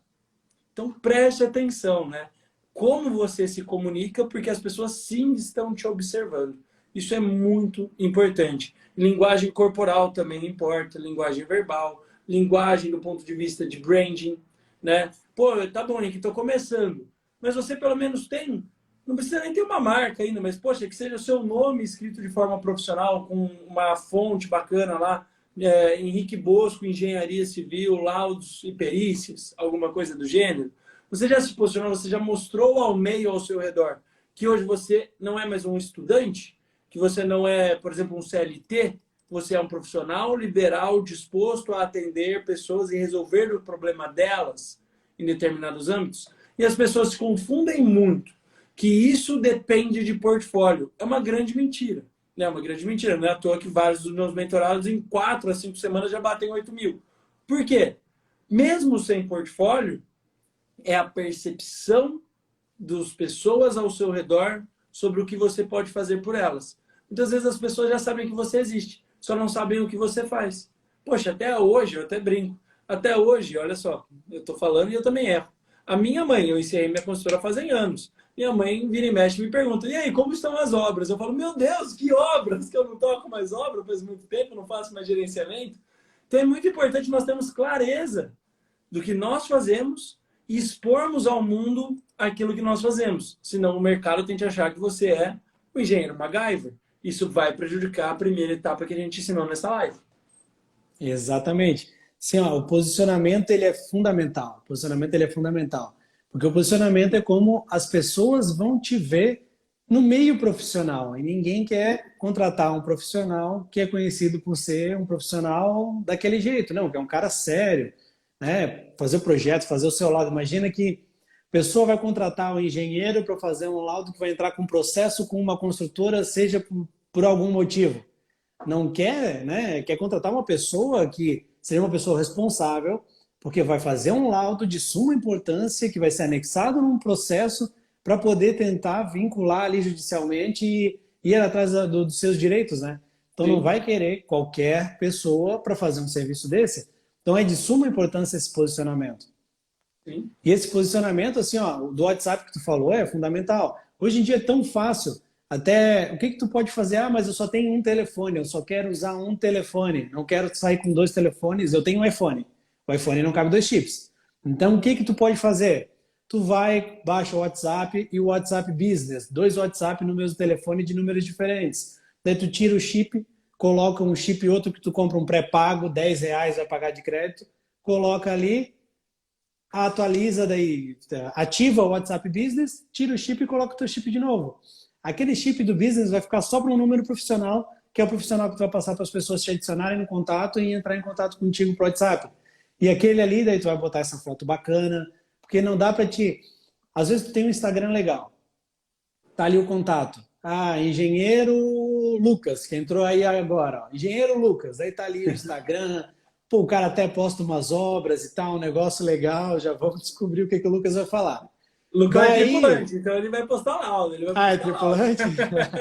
Então preste atenção, né? Como você se comunica, porque as pessoas sim estão te observando. Isso é muito importante. Linguagem corporal também importa, linguagem verbal, linguagem do ponto de vista de branding, né? Pô, tá bom, Nick, tô começando. Mas você pelo menos tem, não precisa nem ter uma marca ainda, mas poxa, que seja o seu nome escrito de forma profissional, com uma fonte bacana lá, Henrique Bosco, Engenharia Civil, Laudos e Perícias, alguma coisa do gênero. Você já se posicionou, você já mostrou ao meio ao seu redor que hoje você não é mais um estudante, que você não é, por exemplo, um CLT, você é um profissional liberal disposto a atender pessoas e resolver o problema delas em determinados âmbitos. E as pessoas se confundem muito que isso depende de portfólio. É uma grande mentira. É uma grande mentira. Não é à toa que vários dos meus mentorados em 4 a 5 semanas já batem 8 mil. Por quê? Mesmo sem portfólio, é a percepção das pessoas ao seu redor sobre o que você pode fazer por elas. Muitas vezes as pessoas já sabem que você existe, só não sabem o que você faz. Poxa, até hoje, eu até brinco, até hoje, olha só, eu estou falando e eu também erro. A minha mãe, eu encerrei minha consultora fazem anos. Minha mãe vira e mexe e me pergunta, e aí, como estão as obras? Eu falo, meu Deus, que obras? Que eu não toco mais obra faz muito tempo, não faço mais gerenciamento. Então é muito importante nós termos clareza do que nós fazemos e expormos ao mundo aquilo que nós fazemos. Senão o mercado tende a achar que você é o engenheiro MacGyver. Isso vai prejudicar a primeira etapa que a gente ensinou nessa live. Exatamente. Sim, ó, o posicionamento ele é fundamental. O posicionamento ele é fundamental. Porque o posicionamento é como as pessoas vão te ver no meio profissional. E ninguém quer contratar um profissional que é conhecido por ser um profissional daquele jeito. Não, que é um cara sério, né? Fazer o projeto, fazer o seu laudo. Imagina que a pessoa vai contratar um engenheiro para fazer um laudo que vai entrar com um processo com uma construtora, seja por algum motivo. Não quer, né? Quer contratar uma pessoa que seja uma pessoa responsável, porque vai fazer um laudo de suma importância que vai ser anexado num processo para poder tentar vincular ali judicialmente e ir atrás dos seus direitos, né? Então não Sim, vai querer qualquer pessoa para fazer um serviço desse. Então é de suma importância esse posicionamento. sim. E esse posicionamento, assim, ó, do WhatsApp que tu falou é fundamental. Hoje em dia é tão fácil. Até o que que tu pode fazer? Ah, mas eu só tenho um telefone, eu só quero usar um telefone, não quero sair com 2 telefones, eu tenho um iPhone. O iPhone não cabe 2 chips. Então o que que tu pode fazer? Tu vai, baixa o WhatsApp e o WhatsApp Business, 2 WhatsApp no mesmo telefone de números diferentes. Daí tu tira o chip, coloca um chip e outro que tu compra um pré-pago, R$ 10 vai pagar de crédito, coloca ali, atualiza daí, ativa o WhatsApp Business, tira o chip e coloca o teu chip de novo. Aquele chip do business vai ficar só para um número profissional, que é o profissional que tu vai passar para as pessoas te adicionarem no contato e entrar em contato contigo pro WhatsApp. E aquele ali, daí tu vai botar essa foto bacana, porque não dá para te... Às vezes tu tem um Instagram legal, tá ali o contato. Ah, engenheiro Lucas, que entrou aí agora. Ó. Engenheiro Lucas, aí tá ali o Instagram. Pô, o cara até posta umas obras e tal, um negócio legal. Já vamos descobrir o que, que o Lucas vai falar. O Lucão é Daí, tripulante, então ele vai postar laudo. Ele vai ah, é postar laudo. tripulante?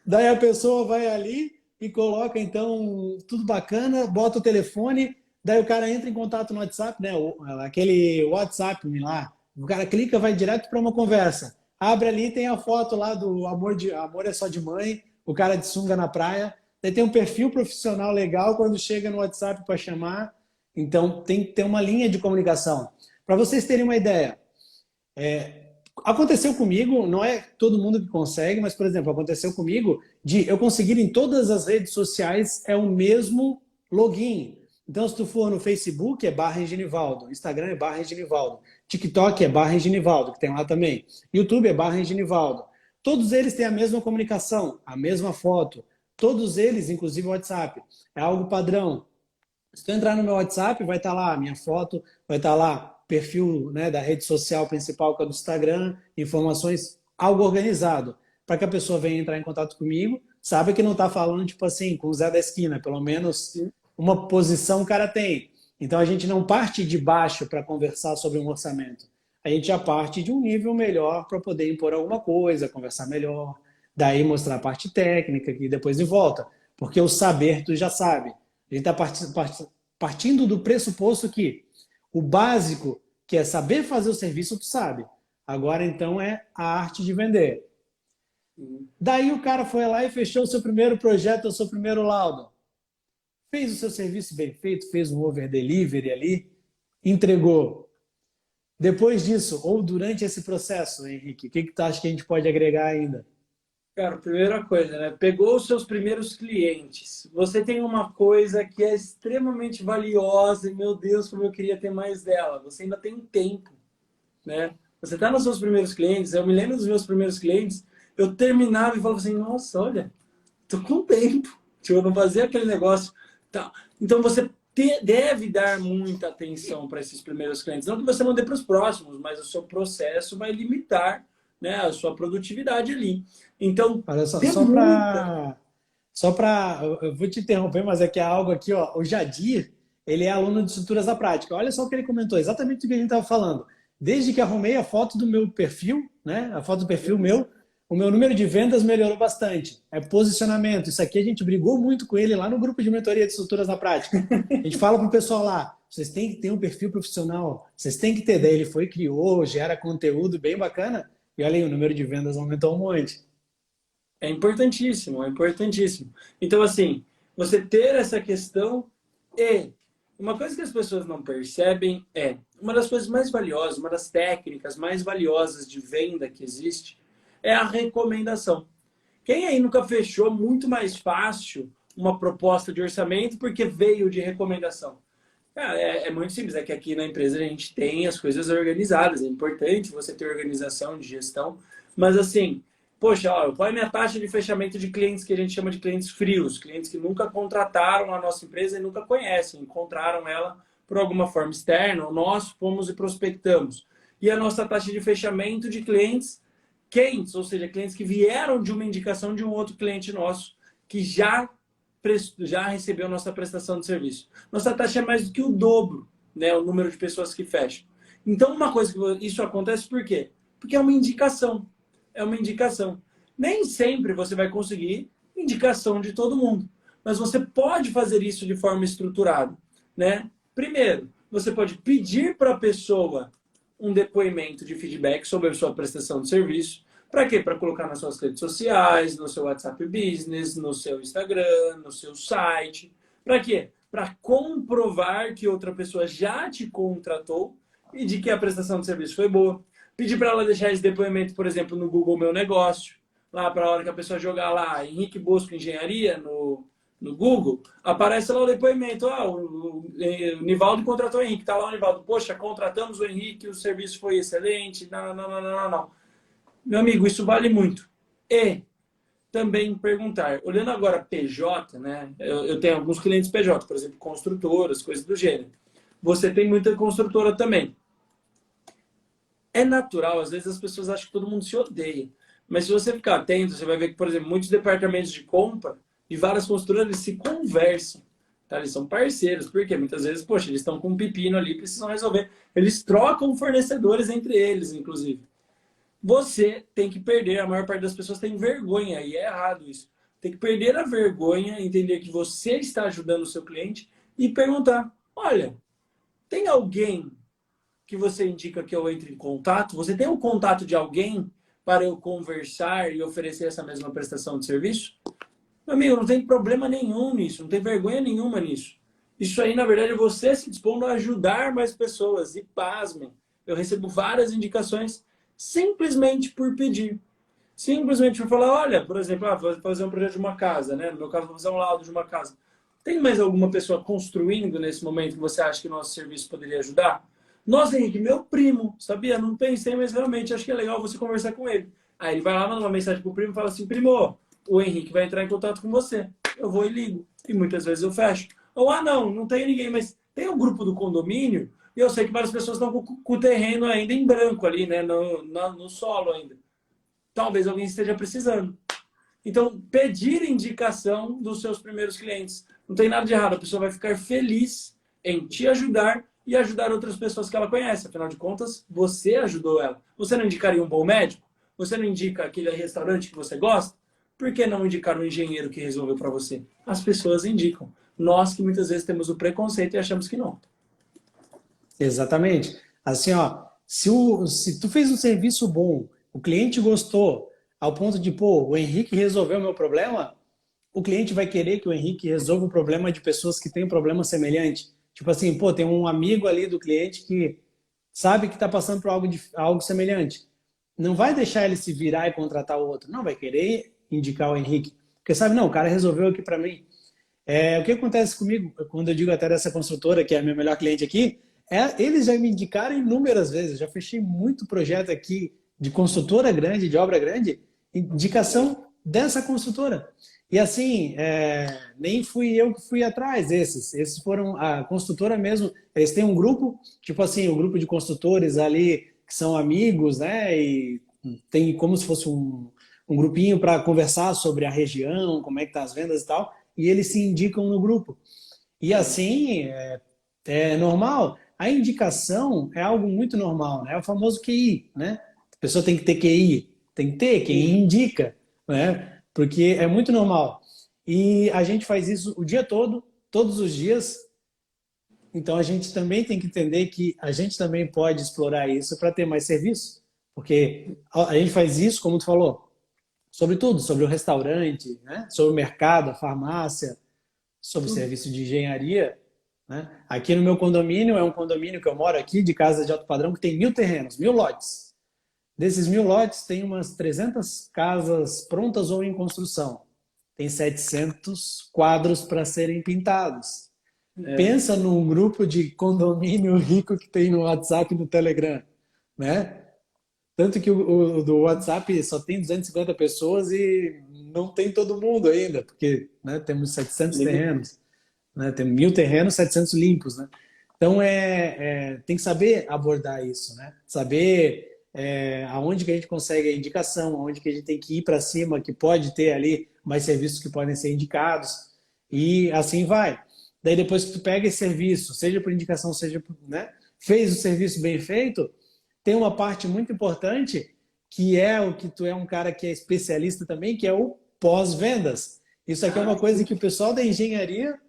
Daí a pessoa vai ali e coloca, então, tudo bacana, bota o telefone, daí o cara entra em contato no WhatsApp, né? Aquele WhatsApp lá. O cara clica, vai direto para uma conversa. Abre ali, tem a foto lá do Amor é só de mãe, o cara de sunga na praia. Daí tem um perfil profissional legal quando chega no WhatsApp para chamar. Então tem que ter uma linha de comunicação. Para vocês terem uma ideia, Aconteceu comigo, não é todo mundo que consegue, mas, por exemplo, aconteceu comigo de eu conseguir em todas as redes sociais é o mesmo login. Então, se tu for no Facebook, é @Enginivaldo, Instagram é @Enginivaldo, TikTok é @Enginivaldo, que tem lá também, YouTube é @Enginivaldo. Todos eles têm a mesma comunicação, a mesma foto, todos eles, inclusive o WhatsApp, é algo padrão. Se tu entrar no meu WhatsApp, vai estar lá a minha foto, vai estar lá perfil, né, da rede social principal, que é do Instagram, informações, algo organizado, para que a pessoa venha entrar em contato comigo, sabe que não está falando, tipo assim, com o Zé da esquina, pelo menos uma posição o cara tem. Então a gente não parte de baixo para conversar sobre um orçamento. A gente já parte de um nível melhor para poder impor alguma coisa, conversar melhor, daí mostrar a parte técnica, que depois de volta. Porque o saber tu já sabe. A gente está partindo do pressuposto que o básico, que é saber fazer o serviço, tu sabe. Agora, então, é a arte de vender. Daí o cara foi lá e fechou o seu primeiro projeto, o seu primeiro laudo. Fez o seu serviço bem feito, fez um over delivery ali, entregou. Depois disso, ou durante esse processo, Henrique, o que tu acha que a gente pode agregar ainda? Cara, primeira coisa, né? Pegou os seus primeiros clientes. Você tem uma coisa que é extremamente valiosa e, meu Deus, como eu queria ter mais dela. Você ainda tem tempo, né? Você está nos seus primeiros clientes. Eu me lembro dos meus primeiros clientes. Eu terminava e falava assim, nossa, olha, tô com tempo. Tipo, eu não fazia aquele negócio. Tá. Então, você deve dar muita atenção para esses primeiros clientes. Não que você não dê para os próximos, mas o seu processo vai limitar, né, a sua produtividade ali. Então, Olha só, dê muita. eu vou te interromper, mas é que é algo aqui, ó, o Jadir, ele é aluno de estruturas da prática. Olha só o que ele comentou, exatamente o que a gente estava falando. Desde que arrumei a foto do meu perfil, né, a foto do perfil meu, o meu número de vendas melhorou bastante. É posicionamento. Isso aqui a gente brigou muito com ele lá no grupo de mentoria de estruturas na prática. A gente fala para o pessoal lá, vocês têm que ter um perfil profissional, vocês têm que ter. Daí ele foi, criou, gera conteúdo bem bacana, e olha aí, o número de vendas aumentou um monte. É importantíssimo, é importantíssimo. Então, assim, você ter essa questão e uma coisa que as pessoas não percebem é uma das coisas mais valiosas, uma das técnicas mais valiosas de venda que existe é a recomendação. Quem aí nunca fechou muito mais fácil uma proposta de orçamento porque veio de recomendação? Cara, é muito simples, é que aqui na empresa a gente tem as coisas organizadas, é importante você ter organização de gestão, mas assim, poxa, ó, qual é a minha taxa de fechamento de clientes que a gente chama de clientes frios, clientes que nunca contrataram a nossa empresa e nunca conhecem, encontraram ela por alguma forma externa, ou nós fomos e prospectamos. E a nossa taxa de fechamento de clientes quentes, ou seja, clientes que vieram de uma indicação de um outro cliente nosso, que já recebeu nossa prestação de serviço. Nossa taxa é mais do que o dobro, né, o número de pessoas que fecham. Então, uma coisa que isso acontece por quê? Porque é uma indicação. É uma indicação. Nem sempre você vai conseguir indicação de todo mundo, mas você pode fazer isso de forma estruturada, né? Primeiro, você pode pedir para a pessoa um depoimento de feedback sobre a sua prestação de serviço. Para quê? Para colocar nas suas redes sociais, no seu WhatsApp Business, no seu Instagram, no seu site. Para quê? Para comprovar que outra pessoa já te contratou e de que a prestação de serviço foi boa. Pedir para ela deixar esse depoimento, por exemplo, no Google Meu Negócio. Lá para a hora que a pessoa jogar lá Henrique Bosco Engenharia no Google, aparece lá o depoimento. Ah, o Nivaldo contratou o Henrique. Está lá o Nivaldo. Poxa, contratamos o Henrique, o serviço foi excelente. Não, não, não, não, não, não. Meu amigo, isso vale muito. E também perguntar, olhando agora PJ, né? Eu tenho alguns clientes PJ, por exemplo, construtoras, coisas do gênero. Você tem muita construtora também. É natural, às vezes as pessoas acham que todo mundo se odeia. Mas se você ficar atento, você vai ver que, por exemplo, muitos departamentos de compra e várias construtoras eles se conversam. Tá? Eles são parceiros, porque muitas vezes, poxa, eles estão com um pepino ali, precisam resolver. Eles trocam fornecedores entre eles, inclusive. Você tem que perder, a maior parte das pessoas tem vergonha, e é errado isso. Tem que perder a vergonha, entender que você está ajudando o seu cliente e perguntar, olha, tem alguém que você indica que eu entre em contato? Você tem um contato de alguém para eu conversar e oferecer essa mesma prestação de serviço? Meu amigo, não tem problema nenhum nisso, não tem vergonha nenhuma nisso. Isso aí, na verdade, é você se dispondo a ajudar mais pessoas. E pasmem, eu recebo várias indicações simplesmente por pedir. Simplesmente por falar, olha, por exemplo, vou fazer um projeto de uma casa, né? No meu caso, vou fazer um laudo de uma casa. Tem mais alguma pessoa construindo nesse momento que você acha que o nosso serviço poderia ajudar? Nossa, Henrique, meu primo, sabia? Não pensei, mas realmente acho que é legal você conversar com ele. Aí ele vai lá, manda uma mensagem pro primo e fala assim, primo, o Henrique vai entrar em contato com você. Eu vou e ligo. E muitas vezes eu fecho. Ou, não tem ninguém, mas tem um grupo do condomínio e eu sei que várias pessoas estão com o terreno ainda em branco ali, né? No solo ainda. Talvez alguém esteja precisando. Então, pedir indicação dos seus primeiros clientes. Não tem nada de errado. A pessoa vai ficar feliz em te ajudar e ajudar outras pessoas que ela conhece. Afinal de contas, você ajudou ela. Você não indicaria um bom médico? Você não indica aquele restaurante que você gosta? Por que não indicar um engenheiro que resolveu para você? As pessoas indicam. Nós que muitas vezes temos o preconceito e achamos que não. Exatamente. Assim, ó, se tu fez um serviço bom, o cliente gostou, ao ponto de, pô, o Henrique resolveu o meu problema, o cliente vai querer que o Henrique resolva o problema de pessoas que têm um problema semelhante. Tipo assim, pô, tem um amigo ali do cliente que sabe que está passando por algo semelhante. Não vai deixar ele se virar e contratar o outro. Não, vai querer indicar o Henrique. Porque sabe, não, o cara resolveu aqui para mim. O que acontece comigo, quando eu digo até dessa construtora, que é a minha melhor cliente aqui, eles já me indicaram inúmeras vezes. Eu já fechei muito projeto aqui de construtora grande, de obra grande, indicação dessa construtora. E assim, nem fui eu que fui atrás desses. Esses foram a construtora mesmo. Eles têm um grupo, tipo assim, um grupo de construtores ali que são amigos, né? E tem como se fosse um grupinho para conversar sobre a região, como é que tá as vendas e tal. E eles se indicam no grupo. E assim, é normal. A indicação é algo muito normal, né? É o famoso QI, né? A pessoa tem que ter QI, tem que ter quem indica, né? Porque é muito normal. E a gente faz isso o dia todo, todos os dias. Então a gente também tem que entender que a gente também pode explorar isso para ter mais serviço. Porque a gente faz isso, como tu falou, sobre tudo, sobre o restaurante, né? Sobre o mercado, a farmácia, sobre o serviço de engenharia. Né? Aqui no meu condomínio, é um condomínio que eu moro aqui, de casa de alto padrão, que tem 1.000 terrenos, 1.000 lotes. Desses 1.000 lotes, tem umas 300 casas prontas ou em construção. Tem 700 quadros para serem pintados. Pensa num grupo de condomínio rico que tem no WhatsApp e no Telegram. Né? Tanto que o do WhatsApp só tem 250 pessoas e não tem todo mundo ainda, porque né, temos 700 terrenos. Né? Tem 1.000 terrenos, 700 limpos, né? Então tem que saber abordar isso, né? Saber aonde que a gente consegue a indicação, aonde que a gente tem que ir para cima, que pode ter ali mais serviços que podem ser indicados e assim vai. Daí depois que tu pega esse serviço, seja por indicação, seja por, né? Fez o serviço bem feito, tem uma parte muito importante que é o que tu é um cara que é especialista também, que é o pós-vendas. Isso aqui é uma coisa que o pessoal da engenharia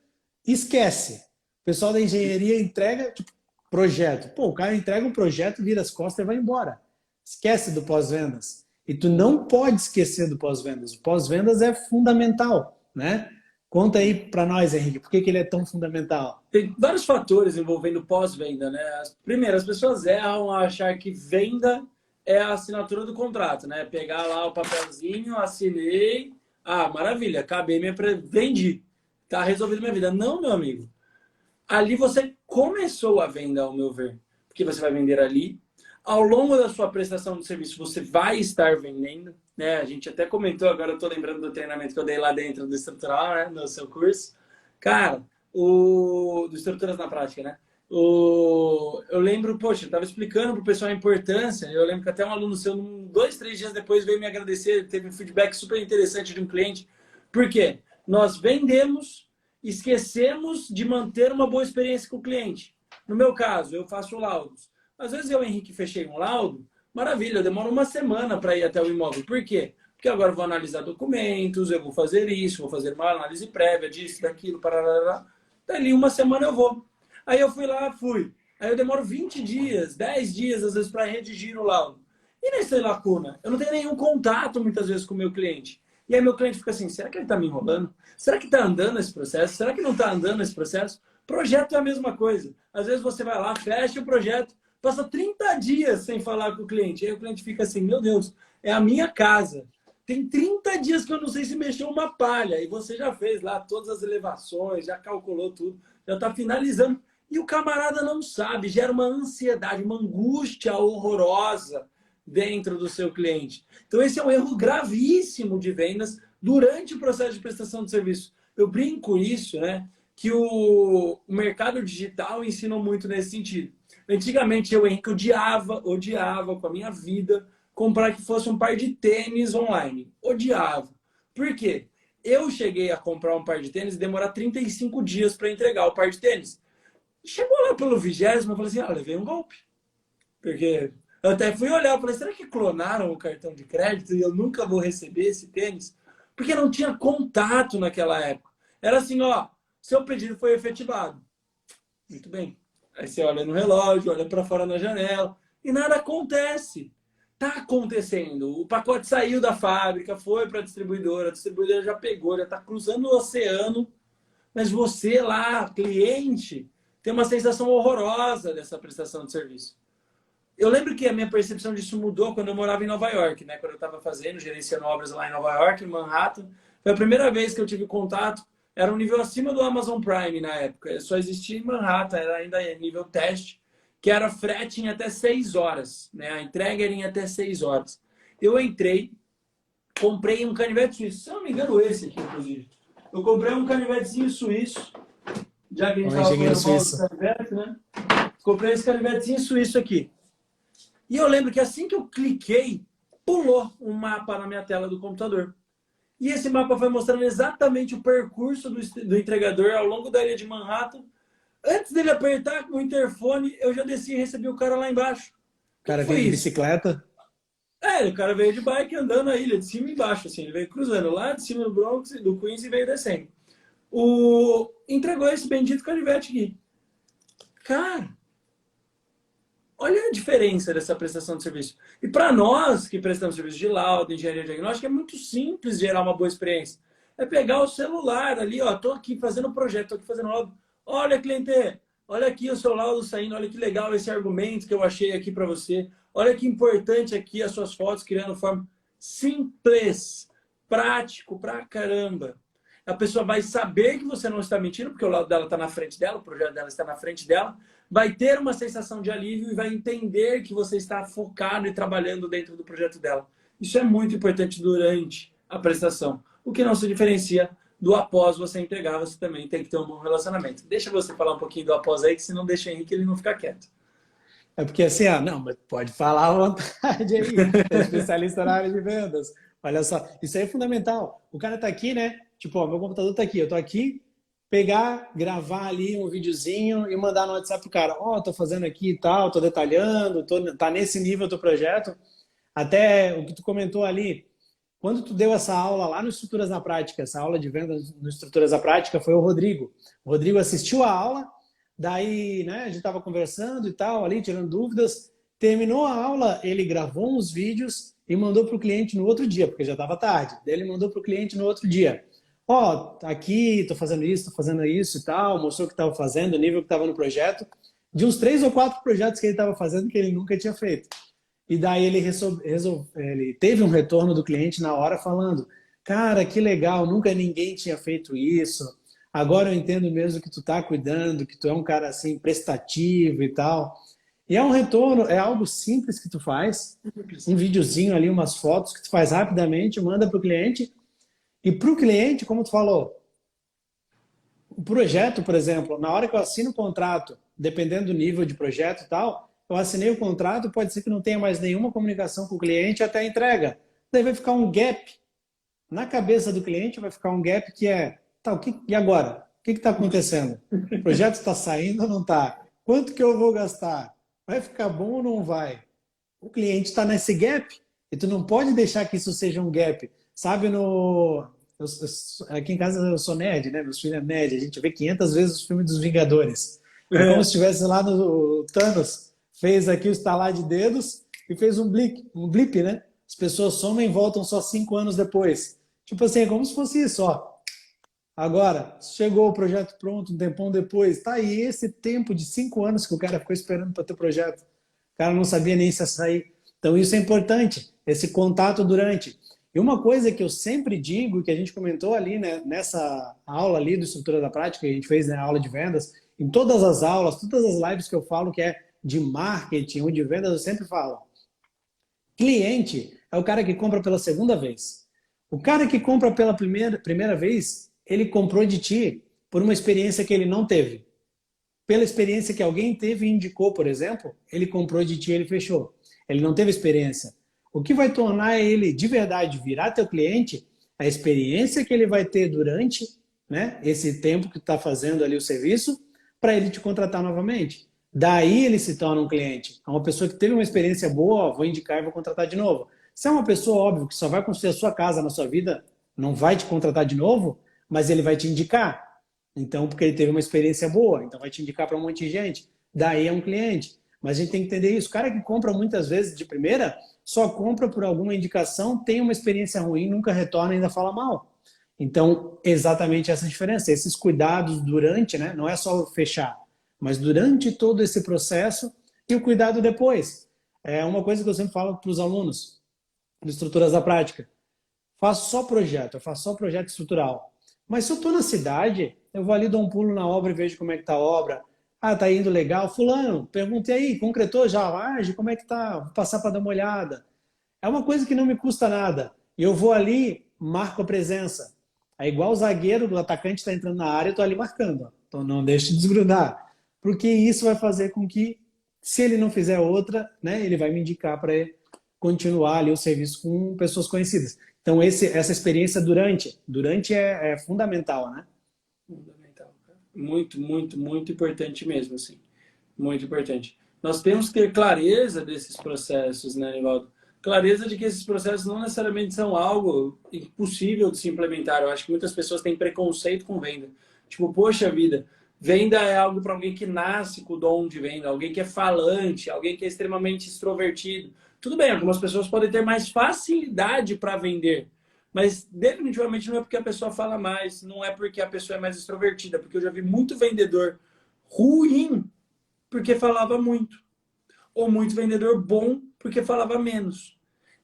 esquece. O pessoal da engenharia entrega tipo, projeto. Pô, o cara entrega um projeto, vira as costas e vai embora. Esquece do pós-vendas. E tu não pode esquecer do pós-vendas. O pós-vendas é fundamental, né? Conta aí para nós, Henrique, por que ele é tão fundamental? Tem vários fatores envolvendo pós-venda, né? Primeiro, as pessoas erram a achar que venda é a assinatura do contrato, né? Pegar lá o papelzinho, assinei, maravilha, acabei, vendi. Tá resolvido minha vida. Não, meu amigo. Ali você começou a venda, ao meu ver. Porque você vai vender ali. Ao longo da sua prestação de serviço, você vai estar vendendo. Né? A gente até comentou, agora eu tô lembrando do treinamento que eu dei lá dentro do estrutural, né? No seu curso. Cara, do Estruturas na Prática, né? Eu lembro, poxa, eu tava explicando pro pessoal a importância. Eu lembro que até um aluno seu, 2, 3 dias depois, veio me agradecer. Teve um feedback super interessante de um cliente. Por quê? Nós vendemos, esquecemos de manter uma boa experiência com o cliente. No meu caso, eu faço laudos. Às vezes eu, Henrique, fechei um laudo, maravilha, eu demoro uma semana para ir até o imóvel. Por quê? Porque agora eu vou analisar documentos, eu vou fazer isso, vou fazer uma análise prévia disso, daquilo, parará. Dali uma semana eu vou. Aí eu fui. Aí eu demoro 20 dias, 10 dias, às vezes, para redigir o laudo. E nessa lacuna? Eu não tenho nenhum contato, muitas vezes, com o meu cliente. E aí meu cliente fica assim, será que ele está me enrolando? Será que está andando esse processo? Será que não está andando esse processo? Projeto é a mesma coisa. Às vezes você vai lá, fecha o projeto, Passa 30 dias sem falar com o cliente. Aí o cliente fica assim, meu Deus, é a minha casa. Tem 30 dias que eu não sei se mexeu uma palha. E você já fez lá todas as elevações, já calculou tudo, já está finalizando. E o camarada não sabe, gera uma ansiedade, uma angústia horrorosa dentro do seu cliente. Então esse é um erro gravíssimo de vendas durante o processo de prestação de serviço. Eu brinco isso, né? Que o mercado digital ensina muito nesse sentido. Antigamente eu, Henrique, odiava com a minha vida comprar que fosse um par de tênis online. Odiava. Por quê? Eu cheguei a comprar um par de tênis e demorar 35 dias para entregar o par de tênis. Chegou lá pelo 20º, eu falei assim, levei um golpe. Porque eu até fui olhar, eu falei, será que clonaram o cartão de crédito e eu nunca vou receber esse tênis? Porque não tinha contato naquela época. Era assim, seu pedido foi efetivado. Muito bem. Aí você olha no relógio, olha para fora na janela e nada acontece. Tá acontecendo. O pacote saiu da fábrica, foi para a distribuidora já pegou, já está cruzando o oceano, mas você lá, cliente, tem uma sensação horrorosa dessa prestação de serviço. Eu lembro que a minha percepção disso mudou quando eu morava em Nova York, né? Quando eu estava gerenciando obras lá em Nova York, em Manhattan. Foi a primeira vez que eu tive contato. Era um nível acima do Amazon Prime na época. Só existia em Manhattan, era ainda nível teste, que era frete em até 6 horas. Né? A entrega era em até 6 horas. Eu entrei, comprei um canivete suíço. Se eu não me engano, esse aqui, inclusive. Eu comprei um canivetezinho suíço. Já que a gente estava falando do canivete, né? Comprei esse canivetezinho suíço aqui. E eu lembro que assim que eu cliquei, pulou um mapa na minha tela do computador. E esse mapa foi mostrando exatamente o percurso do entregador ao longo da ilha de Manhattan. Antes dele apertar o interfone, eu já desci e recebi o cara lá embaixo. O cara veio de bicicleta? O cara veio de bike andando a ilha, de cima e embaixo. Assim. Ele veio cruzando lá de cima do Bronx, do Queens e veio descendo. Entregou esse bendito canivete aqui. Cara, olha a diferença dessa prestação de serviço. E para nós que prestamos serviço de laudo, engenharia diagnóstica, é muito simples gerar uma boa experiência. É pegar o celular ali, estou aqui fazendo um projeto, estou aqui fazendo laudo. Olha, cliente, olha aqui o seu laudo saindo, olha que legal esse argumento que eu achei aqui para você. Olha que importante aqui as suas fotos, criando forma simples, prático pra caramba. A pessoa vai saber que você não está mentindo, porque o laudo dela está na frente dela, o projeto dela está na frente dela, vai ter uma sensação de alívio e vai entender que você está focado e trabalhando dentro do projeto dela. Isso é muito importante durante a prestação. O que não se diferencia do após você entregar, você também tem que ter um bom relacionamento. Deixa você falar um pouquinho do após aí, que senão deixa o Henrique ele não ficar quieto. É porque assim, não, mas pode falar à vontade aí, é especialista na área de vendas. Olha só, isso aí é fundamental. O cara tá aqui, né? Tipo, meu computador tá aqui, eu tô aqui, pegar, gravar ali um videozinho e mandar no WhatsApp pro cara. Tô fazendo aqui e tal, tô detalhando, tá nesse nível do projeto. Até o que tu comentou ali, quando tu deu essa aula lá no Estruturas na Prática, essa aula de vendas no Estruturas na Prática foi o Rodrigo. O Rodrigo assistiu a aula, daí, né, a gente tava conversando e tal, ali, tirando dúvidas. Terminou a aula, ele gravou uns vídeos e mandou pro cliente no outro dia, porque já estava tarde. Daí ele mandou pro cliente no outro dia. Tá aqui, tô fazendo isso e tal, mostrou o que estava fazendo, o nível que estava no projeto, de uns 3 ou 4 projetos que ele estava fazendo que ele nunca tinha feito. E daí ele teve um retorno do cliente na hora falando, cara, que legal, nunca ninguém tinha feito isso, agora eu entendo mesmo que tu tá cuidando, que tu é um cara assim prestativo e tal. E é um retorno, é algo simples que tu faz, um videozinho ali, umas fotos que tu faz rapidamente, manda pro cliente. E para o cliente, como tu falou, o projeto, por exemplo, na hora que eu assino o contrato, dependendo do nível de projeto e tal, eu assinei o contrato, pode ser que não tenha mais nenhuma comunicação com o cliente até a entrega. Daí vai ficar um gap. Na cabeça do cliente vai ficar um gap que é, e agora? O que está acontecendo? O projeto está saindo ou não está? Quanto que eu vou gastar? Vai ficar bom ou não vai? O cliente está nesse gap e tu não pode deixar que isso seja um gap. Sabe, aqui em casa eu sou nerd, né? Meus filhos é nerd. A gente vê 500 vezes os filmes dos Vingadores. É como se estivesse lá no Thanos. Fez aqui o estalar de dedos e fez um blip, né? As pessoas somem e voltam só 5 anos depois. Tipo assim, é como se fosse isso, ó. Agora, chegou o projeto pronto, um tempão depois. Tá aí esse tempo de 5 anos que o cara ficou esperando para ter o projeto. O cara não sabia nem se ia sair. Então isso é importante, esse contato durante. E uma coisa que eu sempre digo, que a gente comentou ali, né, nessa aula ali do Estrutura da Prática, que a gente fez na aula de vendas, em todas as aulas, todas as lives que eu falo que é de marketing ou de vendas, eu sempre falo, cliente é o cara que compra pela segunda vez. O cara que compra pela primeira vez, ele comprou de ti por uma experiência que ele não teve. Pela experiência que alguém teve e indicou, por exemplo, ele comprou de ti e ele fechou. Ele não teve experiência. O que vai tornar ele de verdade virar teu cliente, a experiência que ele vai ter durante, né, esse tempo que está fazendo ali o serviço, para ele te contratar novamente. Daí ele se torna um cliente. É uma pessoa que teve uma experiência boa, ó, vou indicar e vou contratar de novo. Se é uma pessoa, óbvio, que só vai construir a sua casa na sua vida, não vai te contratar de novo, mas ele vai te indicar. Então, porque ele teve uma experiência boa, então vai te indicar para um monte de gente. Daí é um cliente. Mas a gente tem que entender isso. O cara que compra muitas vezes de primeira, só compra por alguma indicação, tem uma experiência ruim, nunca retorna e ainda fala mal. Então, exatamente essa diferença. Esses cuidados durante, né? Não é só fechar, mas durante todo esse processo e o cuidado depois. É uma coisa que eu sempre falo para os alunos de estruturas da prática. Faço só projeto, eu faço só projeto estrutural. Mas se eu estou na cidade, eu vou ali, dou um pulo na obra e vejo como é que está a obra. Ah, tá indo legal. Fulano, perguntei aí, concretou já a laje? Como é que tá? Vou passar para dar uma olhada. É uma coisa que não me custa nada. E eu vou ali, marco a presença. É igual o zagueiro, o atacante está entrando na área, eu estou ali marcando. Então não deixe de desgrudar. Porque isso vai fazer com que, se ele não fizer outra, né, ele vai me indicar para continuar ali o serviço com pessoas conhecidas. Então essa experiência durante é fundamental, né? Fundamental, cara. Muito, muito, muito importante mesmo, assim. Muito importante. Nós temos que ter clareza desses processos, né, Nivaldo? Clareza de que esses processos não necessariamente são algo impossível de se implementar. Eu acho que muitas pessoas têm preconceito com venda. Tipo, poxa vida, venda é algo para alguém que nasce com o dom de venda, alguém que é falante, alguém que é extremamente extrovertido. Tudo bem, algumas pessoas podem ter mais facilidade para vender, mas definitivamente não é porque a pessoa fala mais, não é porque a pessoa é mais extrovertida, porque eu já vi muito vendedor ruim porque falava muito, ou muito vendedor bom porque falava menos.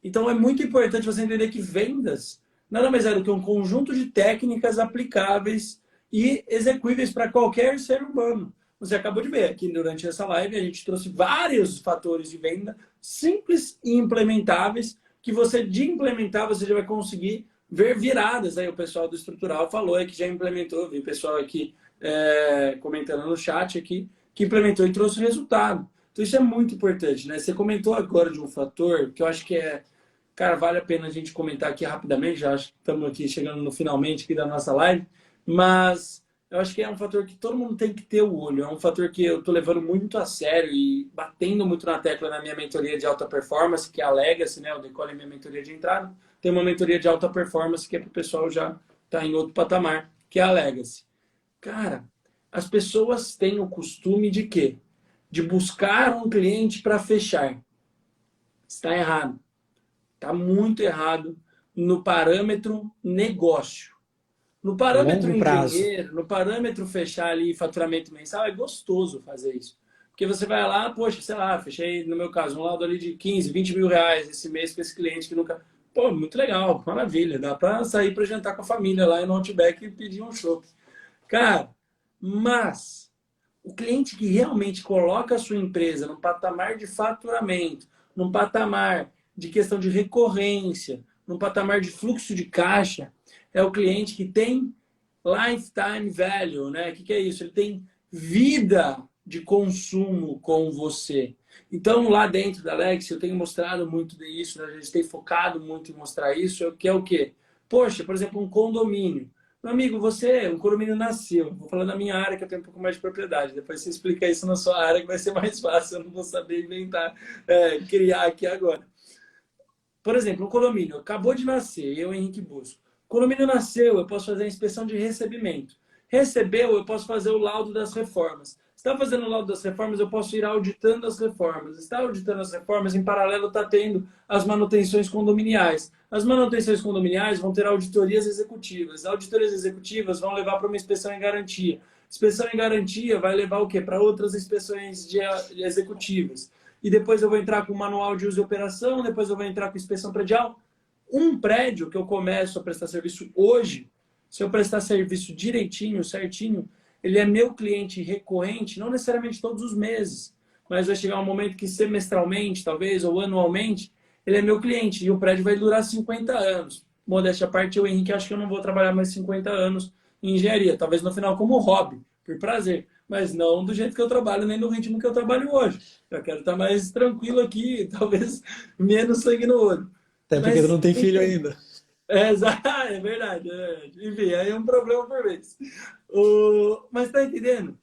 Então é muito importante você entender que vendas nada mais é do que um conjunto de técnicas aplicáveis e execuíveis para qualquer ser humano. Você acabou de ver aqui durante essa live, a gente trouxe vários fatores de venda simples e implementáveis que você, de implementar, você já vai conseguir ver viradas. Aí o pessoal do Estrutural falou que já implementou, vi o pessoal aqui comentando no chat aqui, que implementou e trouxe resultado. Então isso é muito importante, né? Você comentou agora de um fator que eu acho que cara, vale a pena a gente comentar aqui rapidamente, já acho que estamos aqui chegando no finalmente aqui da nossa live, mas eu acho que é um fator que todo mundo tem que ter o olho, é um fator que eu estou levando muito a sério e batendo muito na tecla na minha mentoria de alta performance, que é a Legacy, né? O Decolle é minha mentoria de entrada. Tem uma mentoria de alta performance que é para o pessoal já estar em outro patamar, que é a Legacy. Cara, as pessoas têm o costume de quê? De buscar um cliente para fechar. Está errado. Está muito errado no parâmetro negócio. No parâmetro Longo prazo. engenheiro, no parâmetro fechar ali faturamento mensal, é gostoso fazer isso. Porque você vai lá, poxa, sei lá, fechei, no meu caso, um laudo ali de 15, 20 mil reais esse mês com esse cliente que nunca... Pô, muito legal, maravilha. Dá para sair para jantar com a família lá no Outback e pedir um chopp. Cara, mas o cliente que realmente coloca a sua empresa num patamar de faturamento, num patamar de questão de recorrência, num patamar de fluxo de caixa, é o cliente que tem lifetime value, né? O que é isso? Ele tem vida de consumo com você. Então, lá dentro da Alex, eu tenho mostrado muito disso, né? A gente tem focado muito em mostrar isso, que é o quê? Poxa, por exemplo, um condomínio. Meu amigo, um condomínio nasceu. Vou falar da minha área, que eu tenho um pouco mais de propriedade. Depois você explica isso na sua área, que vai ser mais fácil. Eu não vou saber inventar, criar aqui agora. Por exemplo, um condomínio acabou de nascer, eu, Henrique Busco. O condomínio nasceu, eu posso fazer a inspeção de recebimento. Recebeu, eu posso fazer o laudo das reformas. Está fazendo o laudo das reformas, eu posso ir auditando as reformas. Está auditando as reformas, em paralelo está tendo as manutenções condominiais. As manutenções condominiais vão ter auditorias executivas. As auditorias executivas vão levar para uma inspeção em garantia. Inspeção em garantia vai levar o quê? Para outras inspeções executivas. e depois eu vou entrar com manual de uso e operação, depois eu vou entrar com inspeção predial. Um prédio que eu começo a prestar serviço hoje, se eu prestar serviço direitinho, certinho, ele é meu cliente recorrente, não necessariamente todos os meses, mas vai chegar um momento que semestralmente, talvez, ou anualmente, ele é meu cliente e o prédio vai durar 50 anos. Modéstia à parte, eu, Henrique, acho que eu não vou trabalhar mais 50 anos em engenharia. Talvez no final como hobby, por prazer. Mas não do jeito que eu trabalho, nem no ritmo que eu trabalho hoje. Eu quero estar mais tranquilo aqui, talvez menos sangue no olho. Até porque tu Mas, não tem filho enfim, ainda. é verdade. Enfim, aí é um problema por vez. Mas tá entendendo?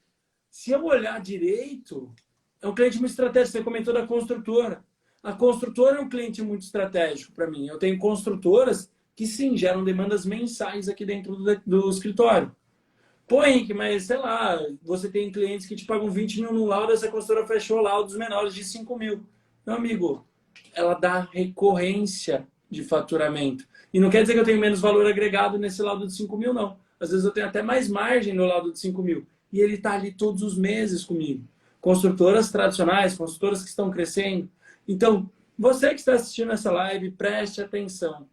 Se eu olhar direito, é um cliente muito estratégico. Você comentou da construtora. A construtora é um cliente muito estratégico para mim. Eu tenho construtoras que sim, geram demandas mensais aqui dentro do escritório. Pô, Henrique, mas sei lá, você tem clientes que te pagam 20 mil no laudo, essa consultora fechou laudos menores de 5 mil. Meu amigo, ela dá recorrência de faturamento. E não quer dizer que eu tenho menos valor agregado nesse laudo de 5 mil, não. Às vezes eu tenho até mais margem no laudo de 5 mil. E ele está ali todos os meses comigo. Construtoras tradicionais, construtoras que estão crescendo. Então, você que está assistindo essa live, preste atenção.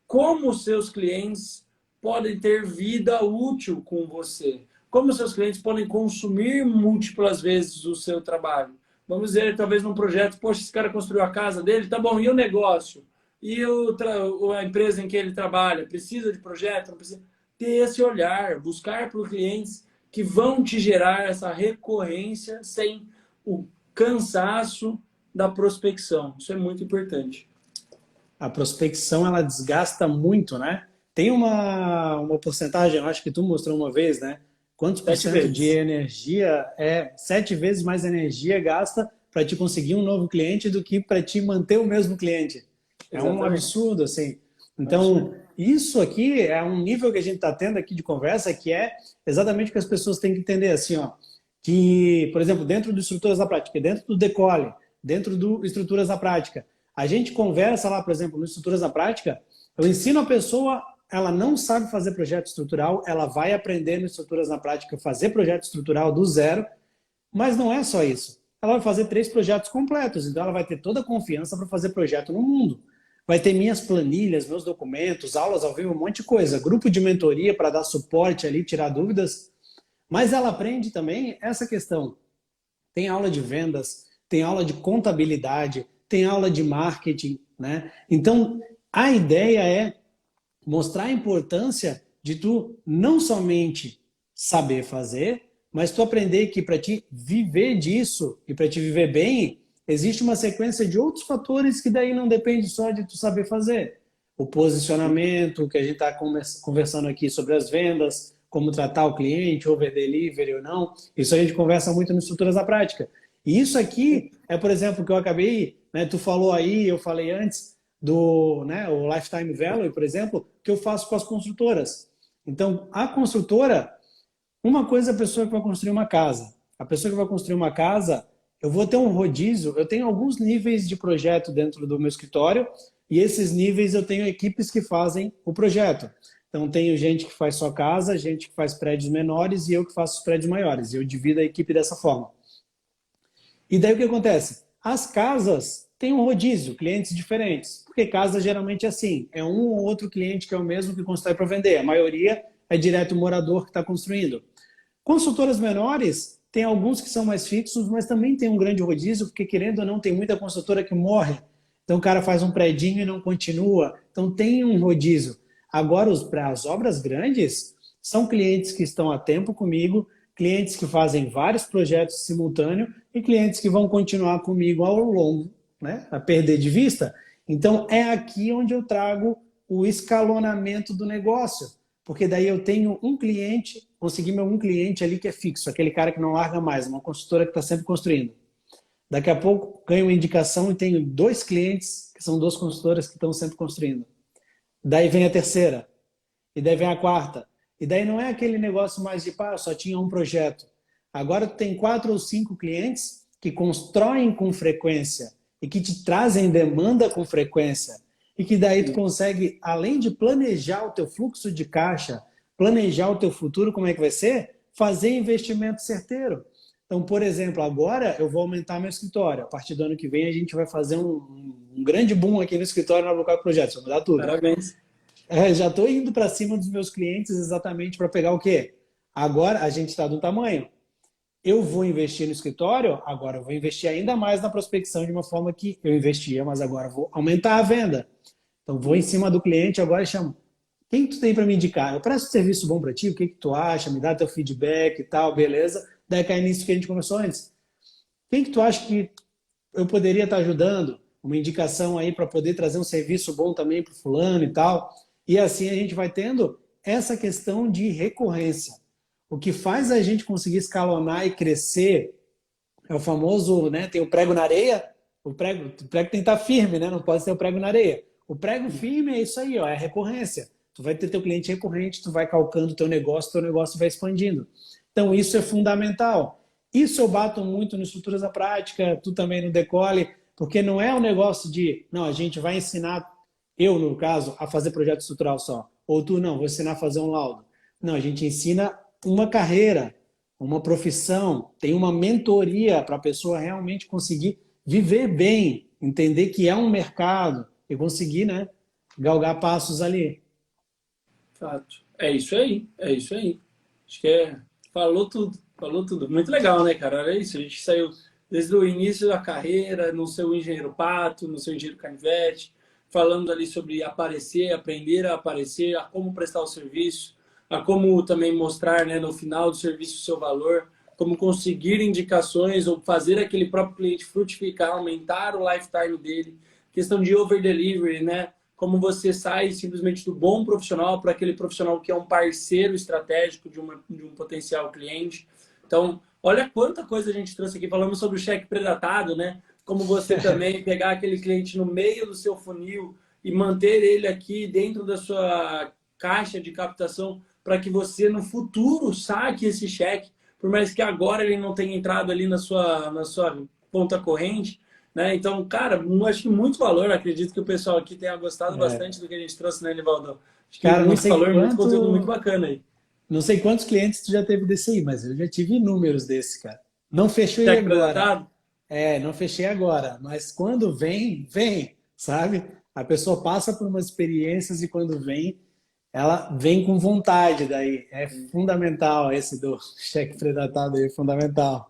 Como os seus clientes podem ter vida útil com você? Como os seus clientes podem consumir múltiplas vezes o seu trabalho? Vamos dizer, talvez num projeto, poxa, esse cara construiu a casa dele, tá bom, e o negócio? E a empresa em que ele trabalha? Precisa de projeto? Não precisa? Ter esse olhar, buscar por clientes que vão te gerar essa recorrência sem o cansaço da prospecção. Isso é muito importante. A prospecção, ela desgasta muito, né? Tem uma porcentagem, eu acho que tu mostrou uma vez, né? Quantos por Sete cento de vezes. energia 7 vezes mais energia gasta para te conseguir um novo cliente do que para te manter o mesmo cliente. É um Exatamente. absurdo, assim. Então, Absurdo. isso aqui é um nível que a gente está tendo aqui de conversa, que é exatamente o que as pessoas têm que entender, assim, ó. Que, por exemplo, dentro do Estruturas da Prática, dentro do Decole, dentro do Estruturas da Prática, a gente conversa lá, por exemplo, no Estruturas da Prática, eu ensino a pessoa, ela não sabe fazer projeto estrutural, ela vai aprender no Estruturas na Prática fazer projeto estrutural do zero, mas não é só isso. Ela vai fazer 3 projetos completos, então ela vai ter toda a confiança para fazer projeto no mundo. Vai ter minhas planilhas, meus documentos, aulas ao vivo, um monte de coisa. Grupo de mentoria para dar suporte ali, tirar dúvidas. Mas ela aprende também essa questão. Tem aula de vendas, tem aula de contabilidade, tem aula de marketing, né? Então, a ideia é mostrar a importância de tu não somente saber fazer, mas tu aprender que para te viver disso e para te viver bem, existe uma sequência de outros fatores que daí não depende só de tu saber fazer. O posicionamento, que a gente está conversando aqui sobre as vendas, como tratar o cliente, over delivery ou não, isso a gente conversa muito nas estruturas da prática. E isso aqui é, por exemplo, que eu acabei, né, tu falou aí, eu falei antes, do, né, o Lifetime Value, por exemplo, que eu faço com as construtoras. Então, a construtora, uma coisa é a pessoa que vai construir uma casa. A pessoa que vai construir uma casa, eu vou ter um rodízio, eu tenho alguns níveis de projeto dentro do meu escritório, e esses níveis eu tenho equipes que fazem o projeto. Então, tenho gente que faz só casa, gente que faz prédios menores e eu que faço os prédios maiores. Eu divido a equipe dessa forma. E daí o que acontece? As casas têm um rodízio, clientes diferentes. Porque casa geralmente é assim, é um ou outro cliente que é o mesmo que constrói para vender. A maioria é direto o morador que está construindo. Consultoras menores, tem alguns que são mais fixos, mas também tem um grande rodízio, porque querendo ou não, tem muita consultora que morre. Então o cara faz um predinho e não continua. Então tem um rodízio. Agora, as obras grandes são clientes que estão há tempo comigo, clientes que fazem vários projetos simultâneos e clientes que vão continuar comigo ao longo, né, a perder de vista. Então, é aqui onde eu trago o escalonamento do negócio, porque daí eu tenho um cliente, consegui meu um cliente ali que é fixo, aquele cara que não larga mais, uma consultora que está sempre construindo. Daqui a pouco ganho uma indicação e tenho 2 clientes, que são 2 consultoras que estão sempre construindo. Daí vem a terceira, e daí vem a quarta. E daí não é aquele negócio mais de, pá, só tinha um projeto. Agora tu tem 4 ou 5 clientes que constroem com frequência e que te trazem demanda com frequência. E que daí tu consegue, além de planejar o teu fluxo de caixa, planejar o teu futuro, como é que vai ser, fazer investimento certeiro. Então, por exemplo, agora eu vou aumentar meu escritório. A partir do ano que vem a gente vai fazer um grande boom aqui no escritório na Local Projetos, vai mudar tudo. Parabéns. Já estou indo para cima dos meus clientes exatamente para pegar o quê? Agora a gente está do tamanho. Eu vou investir no escritório, agora eu vou investir ainda mais na prospecção de uma forma que eu investia, mas agora vou aumentar a venda. Então vou em cima do cliente agora e chamo. Quem que tu tem para me indicar? Eu presto um serviço bom para ti, o que que tu acha? Me dá teu feedback e tal, beleza? Daí cai nisso que a gente começou antes. Quem que tu acha que eu poderia estar ajudando? Uma indicação aí para poder trazer um serviço bom também para o fulano e tal. E assim a gente vai tendo essa questão de recorrência. O que faz a gente conseguir escalonar e crescer é o famoso, né? Tem o prego na areia, o prego tem que estar firme, né? Não pode ser o prego na areia. O prego firme é isso aí, ó, é recorrência. Tu vai ter teu cliente recorrente, tu vai calcando teu negócio vai expandindo. Então isso é fundamental. Isso eu bato muito no Estruturas da Prática, tu também no Decole, porque não é um negócio de, não, a gente vai ensinar, eu no caso, a fazer projeto estrutural só. Ou tu não, vou ensinar a fazer um laudo. Não, a gente ensina uma carreira, uma profissão, tem uma mentoria para a pessoa realmente conseguir viver bem, entender que é um mercado e conseguir, né, galgar passos ali. Fato. É isso aí, é isso aí. Acho que falou tudo, falou tudo. Muito legal, né, cara? Olha isso, a gente saiu desde o início da carreira, no seu engenheiro pato, no seu engenheiro canivete, falando ali sobre aparecer, aprender a aparecer, a como prestar o serviço, a como também mostrar, né, no final do serviço o seu valor, como conseguir indicações ou fazer aquele próprio cliente frutificar, aumentar o lifetime dele, questão de over delivery, né? Como você sai simplesmente do bom profissional para aquele profissional que é um parceiro estratégico de um potencial cliente. Então, olha quanta coisa a gente trouxe aqui. Falamos sobre o cheque pré-datado, né? Como você também pegar aquele cliente no meio do seu funil e manter ele aqui dentro da sua caixa de captação para que você no futuro saque esse cheque, por mais que agora ele não tenha entrado ali na sua conta corrente, né? Então, cara, acho que muito valor. Acredito que o pessoal aqui tenha gostado É. bastante do que a gente trouxe, né, Nivaldo? Acho que Cara, muito valor, muito conteúdo muito bacana aí. não sei quantos clientes tu já teve desse aí, mas eu já tive inúmeros desse, cara. Não fechei Cheque agora. pré-datado? Não fechei agora, mas quando vem, vem, sabe? A pessoa passa por umas experiências e quando vem, ela vem com vontade daí. É fundamental esse do cheque pré-datado aí, é fundamental.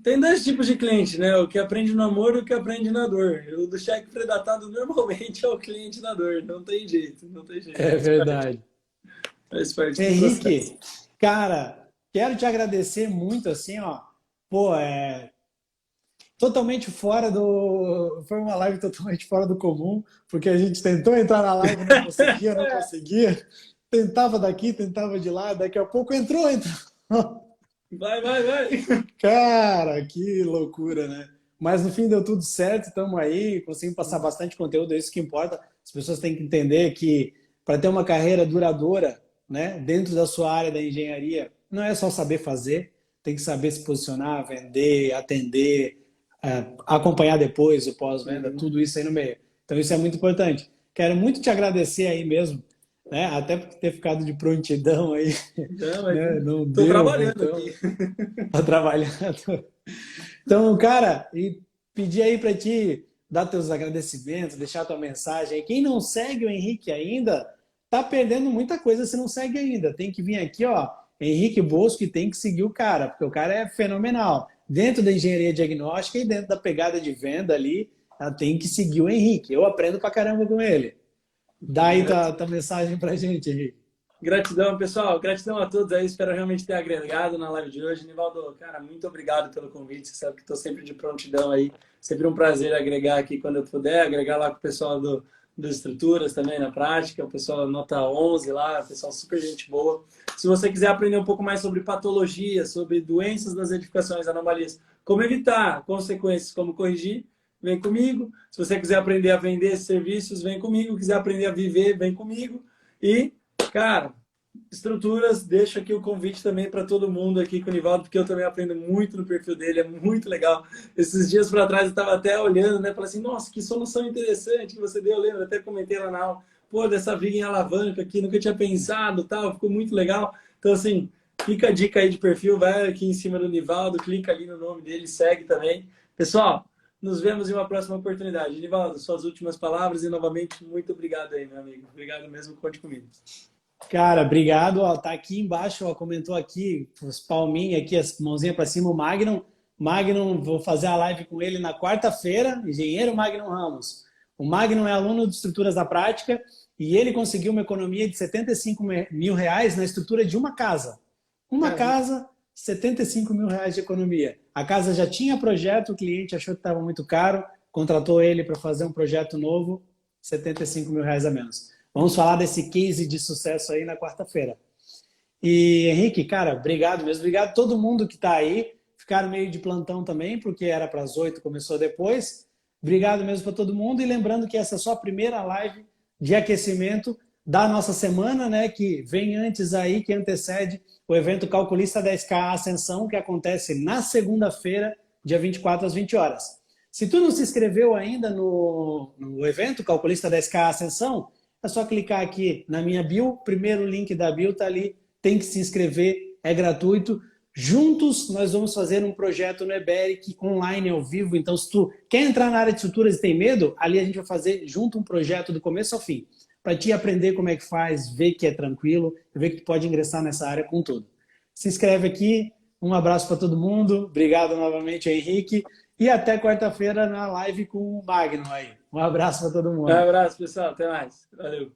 Tem dois tipos de cliente, né? O que aprende no amor e o que aprende na dor. O do cheque pré-datado normalmente é o cliente na dor. Não tem jeito, não tem jeito. É verdade. Faz parte do processo. Henrique, cara, quero te agradecer muito, assim, ó. Pô, totalmente fora do. Foi uma live totalmente fora do comum, porque a gente tentou entrar na live, não conseguia, não conseguia. Tentava daqui, tentava de lá, daqui a pouco entrou. Vai, vai, vai. Cara, que loucura, né? Mas no fim deu tudo certo, estamos aí, conseguimos passar bastante conteúdo, é isso que importa. As pessoas têm que entender que para ter uma carreira duradoura, né, dentro da sua área da engenharia, não é só saber fazer, tem que saber se posicionar, vender, atender, acompanhar depois o pós-venda, Uhum. tudo isso aí no meio. Então isso é muito importante. Quero muito te agradecer aí mesmo, né, até por ter ficado de prontidão aí, Não, mas né, não tô deu, trabalhando então, aqui. tá trabalhando. Então, cara, e pedir aí para ti dar teus agradecimentos, deixar tua mensagem aí. Quem não segue o Henrique ainda, tá perdendo muita coisa se não segue ainda. Tem que vir aqui, ó, Henrique Bosco, e tem que seguir o cara, porque o cara é fenomenal. Dentro da engenharia diagnóstica e dentro da pegada de venda ali, tem que seguir o Henrique. Eu aprendo pra caramba com ele. Dá aí tua mensagem pra gente, Henrique. Gratidão, pessoal. Gratidão a todos aí. Espero realmente ter agregado na live de hoje. Nivaldo, cara, muito obrigado pelo convite. Você sabe que estou sempre de prontidão aí. Sempre um prazer agregar aqui quando eu puder. Agregar lá com o pessoal das estruturas também na prática. O pessoal nota 11 lá. O pessoal super gente boa. Se você quiser aprender um pouco mais sobre patologia, sobre doenças das edificações, anomalias, como evitar, consequências, como corrigir, vem comigo. Se você quiser aprender a vender serviços, vem comigo. Quiser aprender a viver, vem comigo. E cara, estruturas, deixo aqui o convite também para todo mundo aqui com o Nivaldo, porque eu também aprendo muito no perfil dele, é muito legal. Esses dias para trás eu estava até olhando, né? Falei assim, nossa, que solução interessante que você deu, eu lembro, até comentei lá na aula, pô, dessa viga em alavanca aqui, nunca tinha pensado, tal, ficou muito legal. Então, assim, Fica a dica aí de perfil, vai aqui em cima do Nivaldo, clica ali no nome dele, segue também. Pessoal, nos vemos em uma próxima oportunidade. Nivaldo, suas últimas palavras e novamente muito obrigado aí, meu amigo. Obrigado mesmo, conte comigo. Cara, obrigado. Ó, tá aqui embaixo, ó, comentou aqui, os palminhos aqui, as mãozinhas para cima, o Magnum. Magnum, vou fazer a live com ele na quarta-feira, engenheiro Magnum Ramos. O Magnum é aluno de estruturas da prática e ele conseguiu uma economia de 75 mil reais na estrutura de uma casa. Uma Caramba. casa, 75 mil reais de economia. A casa já tinha projeto, o cliente achou que estava muito caro, contratou ele para fazer um projeto novo, 75 mil reais a menos. Vamos falar desse case de sucesso aí na quarta-feira. E, Henrique, cara, obrigado mesmo. Obrigado a todo mundo que está aí. Ficaram meio de plantão também, porque era para as 8, começou depois. Obrigado mesmo para todo mundo. E lembrando que essa é só a primeira live de aquecimento da nossa semana, né? Que vem antes aí, que antecede o evento Calculista 10K Ascensão, que acontece na segunda-feira, dia 24 às 20 horas. Se tu não se inscreveu ainda no evento Calculista 10K Ascensão, é só clicar aqui na minha bio, primeiro link da bio está ali, tem que se inscrever, é gratuito. Juntos nós vamos fazer um projeto no Eberic online ao vivo, então se tu quer entrar na área de estruturas e tem medo, ali a gente vai fazer junto um projeto do começo ao fim, para te aprender como é que faz, ver que é tranquilo, ver que tu pode ingressar nessa área com tudo. Se inscreve aqui, um abraço para todo mundo, obrigado novamente Henrique, e até quarta-feira na live com o Magno aí. Um abraço para todo Um mundo. abraço, pessoal. Até mais. Valeu.